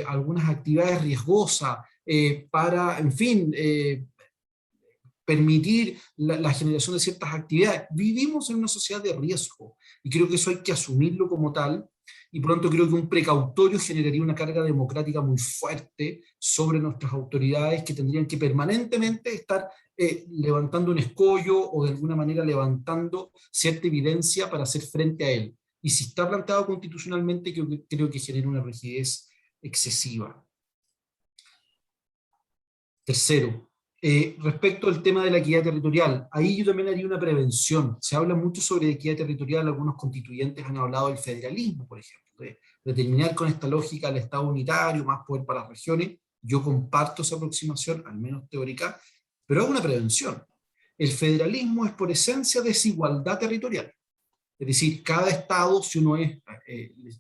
algunas actividades riesgosas, para, en fin, permitir la generación de ciertas actividades. Vivimos en una sociedad de riesgo y creo que eso hay que asumirlo como tal, y pronto creo que un precautorio generaría una carga democrática muy fuerte sobre nuestras autoridades, que tendrían que permanentemente estar levantando un escollo o de alguna manera levantando cierta evidencia para hacer frente a él. Y si está planteado constitucionalmente, creo que genera una rigidez excesiva. Tercero, Respecto al tema de la equidad territorial, ahí yo también haría una prevención. Se habla mucho sobre equidad territorial, algunos constituyentes han hablado del federalismo, por ejemplo, de terminar con esta lógica del Estado unitario, más poder para las regiones. Yo comparto esa aproximación, al menos teórica, pero hago una prevención. El federalismo es por esencia desigualdad territorial. Es decir, cada estado, si uno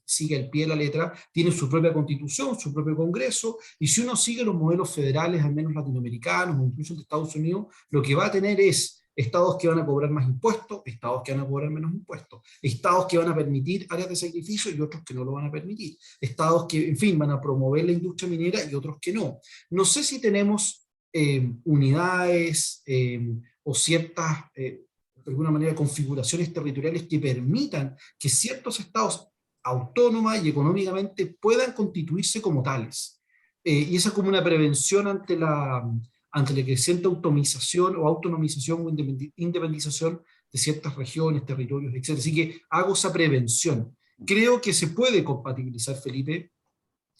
sigue al pie de la letra, tiene su propia constitución, su propio congreso, y si uno sigue los modelos federales, al menos latinoamericanos o incluso de Estados Unidos, lo que va a tener es estados que van a cobrar más impuestos, estados que van a cobrar menos impuestos, estados que van a permitir áreas de sacrificio y otros que no lo van a permitir, estados que, en fin, van a promover la industria minera y otros que no. No sé si tenemos unidades o ciertas... de alguna manera, configuraciones territoriales que permitan que ciertos estados autónomas y económicamente puedan constituirse como tales. Y esa es como una prevención ante la creciente autonomización o independización de ciertas regiones, territorios, etc. Así que hago esa prevención. Creo que se puede compatibilizar, Felipe,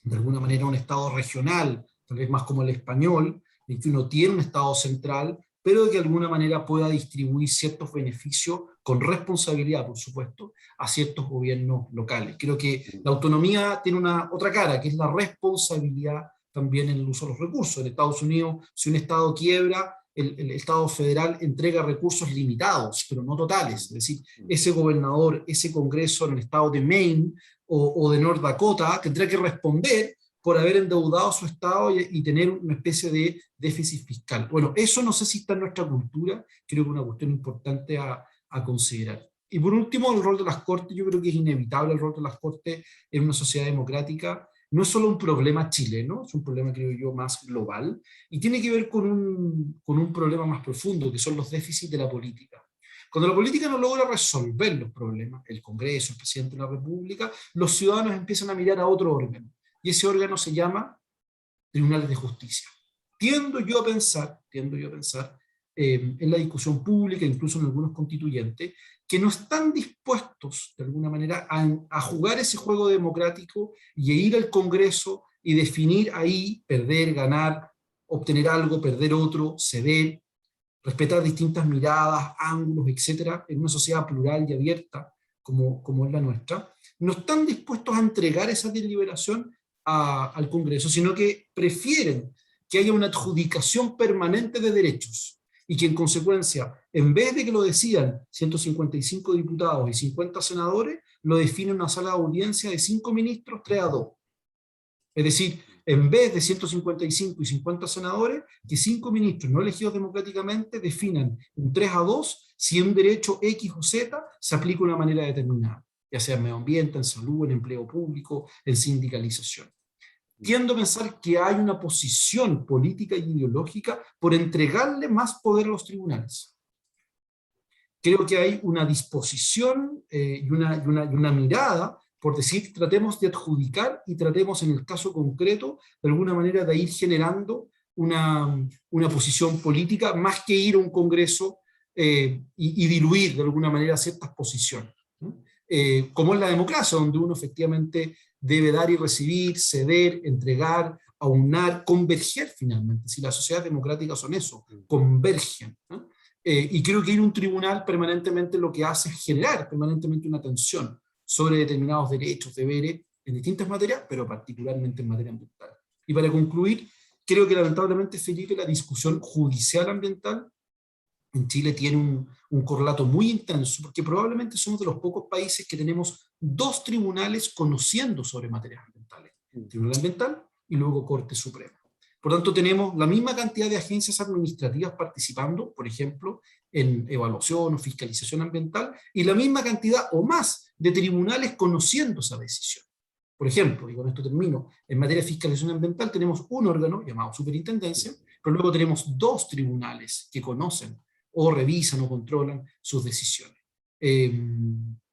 de alguna manera un estado regional, tal vez más como el español, en que uno tiene un estado central, pero de que de alguna manera pueda distribuir ciertos beneficios con responsabilidad, por supuesto, a ciertos gobiernos locales. Creo que la autonomía tiene otra cara, que es la responsabilidad también en el uso de los recursos. En Estados Unidos, si un estado quiebra, el Estado federal entrega recursos limitados, pero no totales. Es decir, ese gobernador, ese congreso en el estado de Maine o de North Dakota tendrá que responder por haber endeudado su estado y tener una especie de déficit fiscal. Bueno, eso no sé si está en nuestra cultura, creo que es una cuestión importante a considerar. Y por último, el rol de las Cortes. Yo creo que es inevitable el rol de las Cortes en una sociedad democrática. No es solo un problema chileno, es un problema, creo yo, más global, y tiene que ver con un problema más profundo, que son los déficits de la política. Cuando la política no logra resolver los problemas, el Congreso, el presidente de la República, los ciudadanos empiezan a mirar a otro órgano, y ese órgano se llama Tribunales de Justicia. Tiendo yo a pensar en la discusión pública, incluso en algunos constituyentes, que no están dispuestos, de alguna manera, a jugar ese juego democrático y a ir al Congreso y definir ahí, perder, ganar, obtener algo, perder otro, ceder, respetar distintas miradas, ángulos, etcétera, en una sociedad plural y abierta como es la nuestra. No están dispuestos a entregar esa deliberación al Congreso, sino que prefieren que haya una adjudicación permanente de derechos y que en consecuencia, en vez de que lo decidan 155 diputados y 50 senadores, lo define una sala de audiencia de 5 ministros, 3-2. Es decir, en vez de 155 y 50 senadores, que 5 ministros no elegidos democráticamente definan un 3-2 si en un derecho X o Z se aplica de una manera determinada, ya sea en medio ambiente, en salud, en empleo público, en sindicalización. Tiendo a pensar que hay una posición política y ideológica por entregarle más poder a los tribunales. Creo que hay una disposición y una mirada por decir, tratemos de adjudicar y tratemos en el caso concreto, de alguna manera, de ir generando una posición política, más que ir a un congreso y diluir de alguna manera ciertas posiciones, ¿no? Como en la democracia, donde uno efectivamente debe dar y recibir, ceder, entregar, aunar, converger finalmente. Si las sociedades democráticas son eso, convergen, ¿no? Y creo que ir a un tribunal permanentemente lo que hace es generar permanentemente una tensión sobre determinados derechos, deberes, en distintas materias, pero particularmente en materia ambiental. Y para concluir, creo que lamentablemente, Felipe, la discusión judicial ambiental en Chile tiene un correlato muy intenso, porque probablemente somos de los pocos países que tenemos 2 tribunales conociendo sobre materias ambientales. Tribunal Ambiental y luego Corte Suprema. Por tanto, tenemos la misma cantidad de agencias administrativas participando, por ejemplo, en evaluación o fiscalización ambiental, y la misma cantidad o más de tribunales conociendo esa decisión. Por ejemplo, y con esto termino, en materia de fiscalización ambiental tenemos un órgano llamado superintendencia, pero luego tenemos 2 tribunales que conocen o revisan o controlan sus decisiones.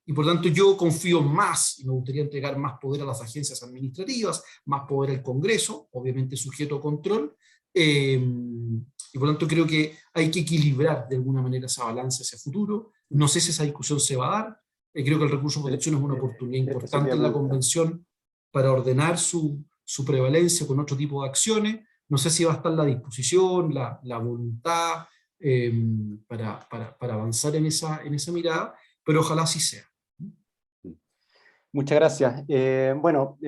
Y por tanto yo confío más, y me gustaría entregar más poder a las agencias administrativas, más poder al Congreso, obviamente sujeto a control, y por tanto creo que hay que equilibrar de alguna manera esa balanza hacia el futuro. No sé si esa discusión se va a dar. Creo que el recurso de protección es una oportunidad importante en la Convención para ordenar su prevalencia con otro tipo de acciones. No sé si va a estar la disposición, la voluntad para avanzar en esa mirada, pero ojalá así sea. Muchas gracias. Bueno,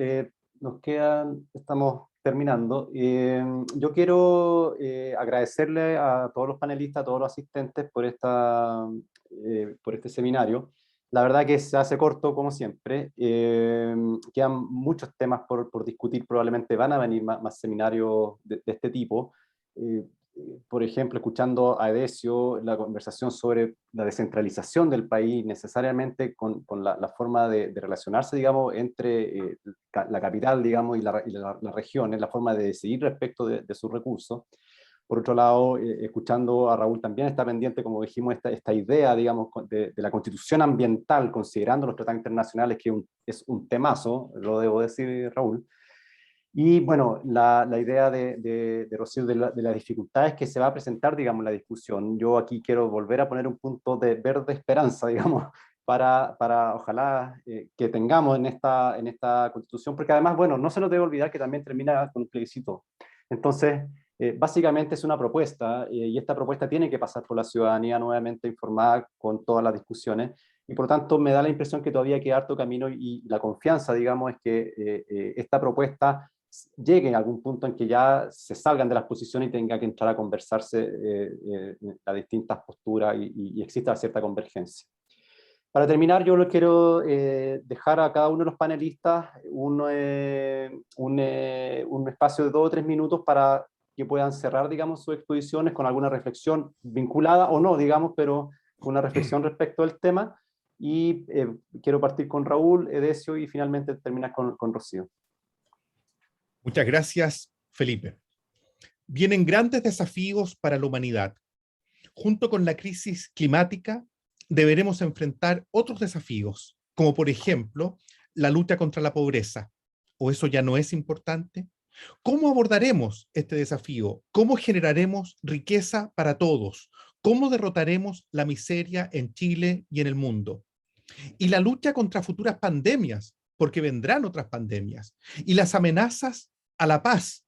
nos quedan, estamos terminando. Yo quiero agradecerle a todos los panelistas, a todos los asistentes por este seminario. La verdad que se hace corto, como siempre. Quedan muchos temas por discutir, probablemente van a venir más seminarios de este tipo. Por ejemplo, escuchando a Edesio, la conversación sobre la descentralización del país, necesariamente con la forma de relacionarse, digamos, entre la capital, digamos, y las regiones, la forma de decidir respecto de sus recursos. Por otro lado, escuchando a Raúl también está pendiente, como dijimos, esta idea, digamos, de la constitución ambiental, considerando los tratados internacionales, que es un temazo, lo debo decir, Raúl. Y bueno, la idea de Rocío de las dificultades que se va a presentar, digamos, en la discusión. Yo aquí quiero volver a poner un punto de verde esperanza, digamos, para ojalá que tengamos en esta constitución, porque además, bueno, no se nos debe olvidar que también termina con un plebiscito. Entonces, básicamente es una propuesta, y esta propuesta tiene que pasar por la ciudadanía nuevamente informada con todas las discusiones, y por lo tanto me da la impresión que todavía queda harto camino, y la confianza, digamos, es que esta propuesta llegue a algún punto en que ya se salgan de las posiciones y tenga que entrar a conversarse las distintas posturas y exista cierta convergencia. Para terminar, yo les quiero dejar a cada uno de los panelistas un espacio de 2 o 3 minutos para que puedan cerrar, digamos, sus exposiciones con alguna reflexión vinculada o no, digamos, pero con una reflexión respecto al tema. Y quiero partir con Raúl, Edesio y finalmente terminar con Rocío. Muchas gracias, Felipe. Vienen grandes desafíos para la humanidad. Junto con la crisis climática, deberemos enfrentar otros desafíos, como por ejemplo, la lucha contra la pobreza. ¿O eso ya no es importante? ¿Cómo abordaremos este desafío? ¿Cómo generaremos riqueza para todos? ¿Cómo derrotaremos la miseria en Chile y en el mundo? Y la lucha contra futuras pandemias, porque vendrán otras pandemias, y las amenazas a la paz.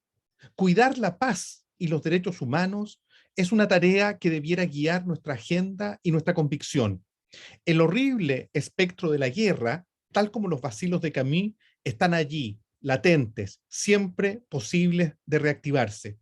Cuidar la paz y los derechos humanos es una tarea que debiera guiar nuestra agenda y nuestra convicción. El horrible espectro de la guerra, tal como los vacilos de Camus, están allí, latentes, siempre posibles de reactivarse.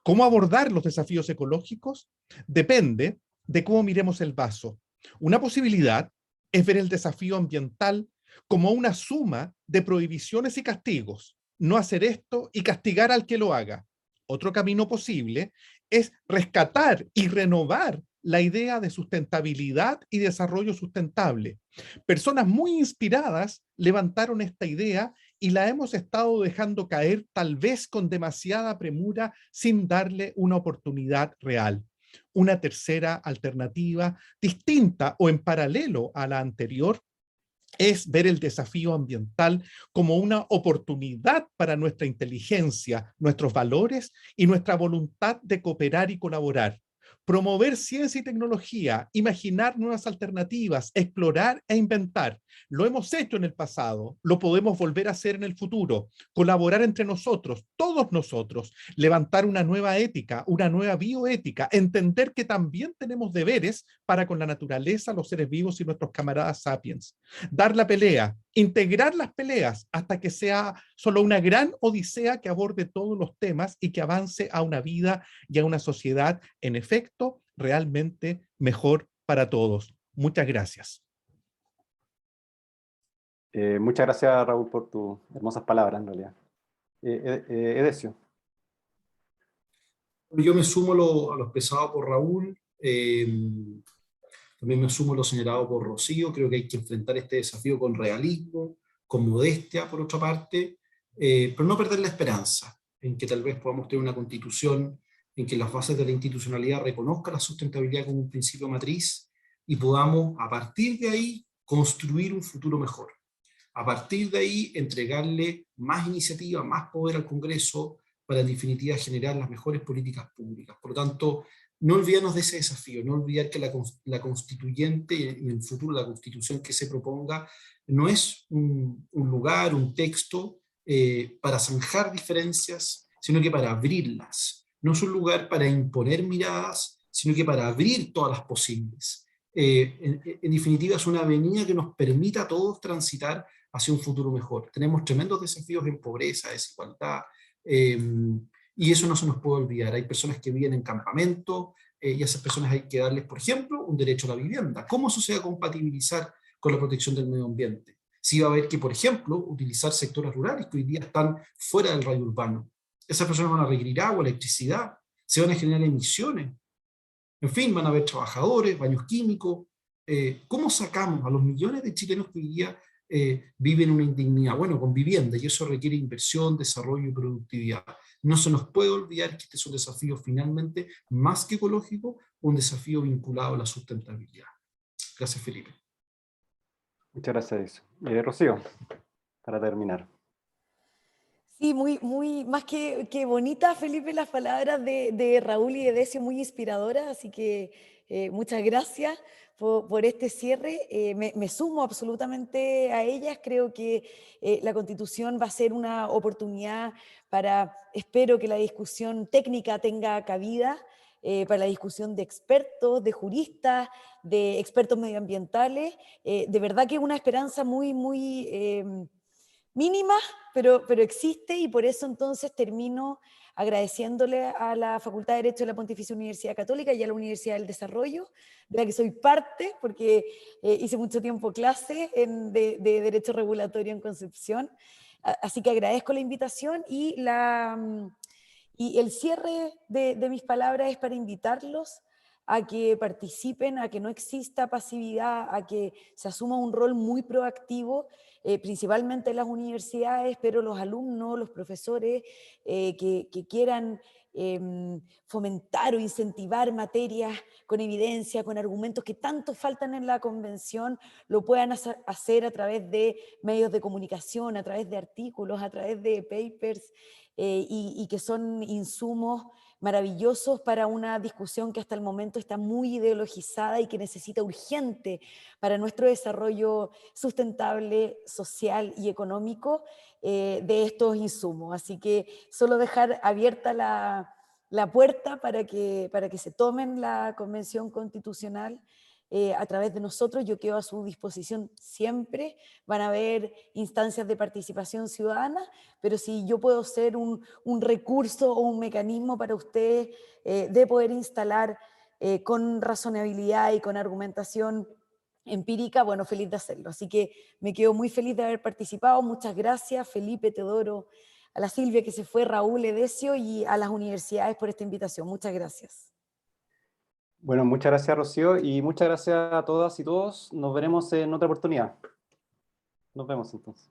¿Cómo abordar los desafíos ecológicos? Depende de cómo miremos el vaso. Una posibilidad es ver el desafío ambiental como una suma de prohibiciones y castigos. No hacer esto y castigar al que lo haga. Otro camino posible es rescatar y renovar la idea de sustentabilidad y desarrollo sustentable. Personas muy inspiradas levantaron esta idea y la hemos estado dejando caer tal vez con demasiada premura sin darle una oportunidad real. Una tercera alternativa, distinta o en paralelo a la anterior, es ver el desafío ambiental como una oportunidad para nuestra inteligencia, nuestros valores y nuestra voluntad de cooperar y colaborar. Promover ciencia y tecnología, imaginar nuevas alternativas, explorar e inventar. Lo hemos hecho en el pasado, lo podemos volver a hacer en el futuro. Colaborar entre nosotros, todos nosotros, levantar una nueva ética, una nueva bioética, entender que también tenemos deberes para con la naturaleza, los seres vivos y nuestros camaradas sapiens. Dar la pelea, integrar las peleas hasta que sea solo una gran odisea que aborde todos los temas y que avance a una vida y a una sociedad, en efecto, realmente mejor para todos. Muchas gracias. Muchas gracias, Raúl, por tus hermosas palabras, en realidad. Edesio. Yo me sumo a lo expresado por Raúl, también me sumo a lo señalado por Rocío. Creo que hay que enfrentar este desafío con realismo, con modestia, por otra parte, pero no perder la esperanza en que tal vez podamos tener una constitución en que las bases de la institucionalidad reconozcan la sustentabilidad como un principio matriz y podamos, a partir de ahí, construir un futuro mejor. A partir de ahí, entregarle más iniciativa, más poder al Congreso para, en definitiva, generar las mejores políticas públicas. Por lo tanto, no olvidarnos de ese desafío, no olvidar que la constituyente y en el futuro la constitución que se proponga no es un lugar, un texto para zanjar diferencias, sino que para abrirlas. No es un lugar para imponer miradas, sino que para abrir todas las posibles. En definitiva, es una avenida que nos permita a todos transitar hacia un futuro mejor. Tenemos tremendos desafíos en pobreza, desigualdad, y eso no se nos puede olvidar. Hay personas que viven en campamento, y a esas personas hay que darles, por ejemplo, un derecho a la vivienda. ¿Cómo eso se va a compatibilizar con la protección del medio ambiente? Si va a haber que, por ejemplo, utilizar sectores rurales que hoy día están fuera del radio urbano. Esas personas van a requerir agua, electricidad, se van a generar emisiones. En fin, van a haber trabajadores, baños químicos. ¿Cómo sacamos a los millones de chilenos que hoy día viven una indignidad? Bueno, con vivienda, y eso requiere inversión, desarrollo y productividad. No se nos puede olvidar que este es un desafío finalmente, más que ecológico, un desafío vinculado a la sustentabilidad. Gracias, Felipe. Muchas gracias. Rocío, para terminar. Sí, más que bonita, Felipe, las palabras de Raúl y de Decio, muy inspiradoras, así que muchas gracias por este cierre. Me sumo absolutamente a ellas, creo que la Constitución va a ser una oportunidad espero que la discusión técnica tenga cabida, para la discusión de expertos, de juristas, de expertos medioambientales. De verdad que es una esperanza muy mínima, pero existe, y por eso entonces termino agradeciéndole a la Facultad de Derecho de la Pontificia Universidad Católica y a la Universidad del Desarrollo, de la que soy parte, porque hice mucho tiempo clase de Derecho Regulatorio en Concepción. Así que agradezco la invitación, y el cierre de mis palabras es para invitarlos a que participen, a que no exista pasividad, a que se asuma un rol muy proactivo, principalmente en las universidades, pero los alumnos, los profesores que quieran fomentar o incentivar materias con evidencia, con argumentos que tanto faltan en la convención, lo puedan hacer a través de medios de comunicación, a través de artículos, a través de papers, y que son insumos maravillosos para una discusión que hasta el momento está muy ideologizada y que necesita urgente para nuestro desarrollo sustentable, social y económico de estos insumos. Así que solo dejar abierta la puerta para que se tomen la Convención Constitucional a través de nosotros. Yo quedo a su disposición siempre. Van a haber instancias de participación ciudadana, pero si yo puedo ser un recurso o un mecanismo para ustedes de poder instalar con razonabilidad y con argumentación empírica, bueno, feliz de hacerlo. Así que me quedo muy feliz de haber participado. Muchas gracias, Felipe, Teodoro, a la Silvia que se fue, Raúl, Edesio, y a las universidades por esta invitación. Muchas gracias. Bueno, muchas gracias, Rocío, y muchas gracias a todas y todos. Nos veremos en otra oportunidad. Nos vemos entonces.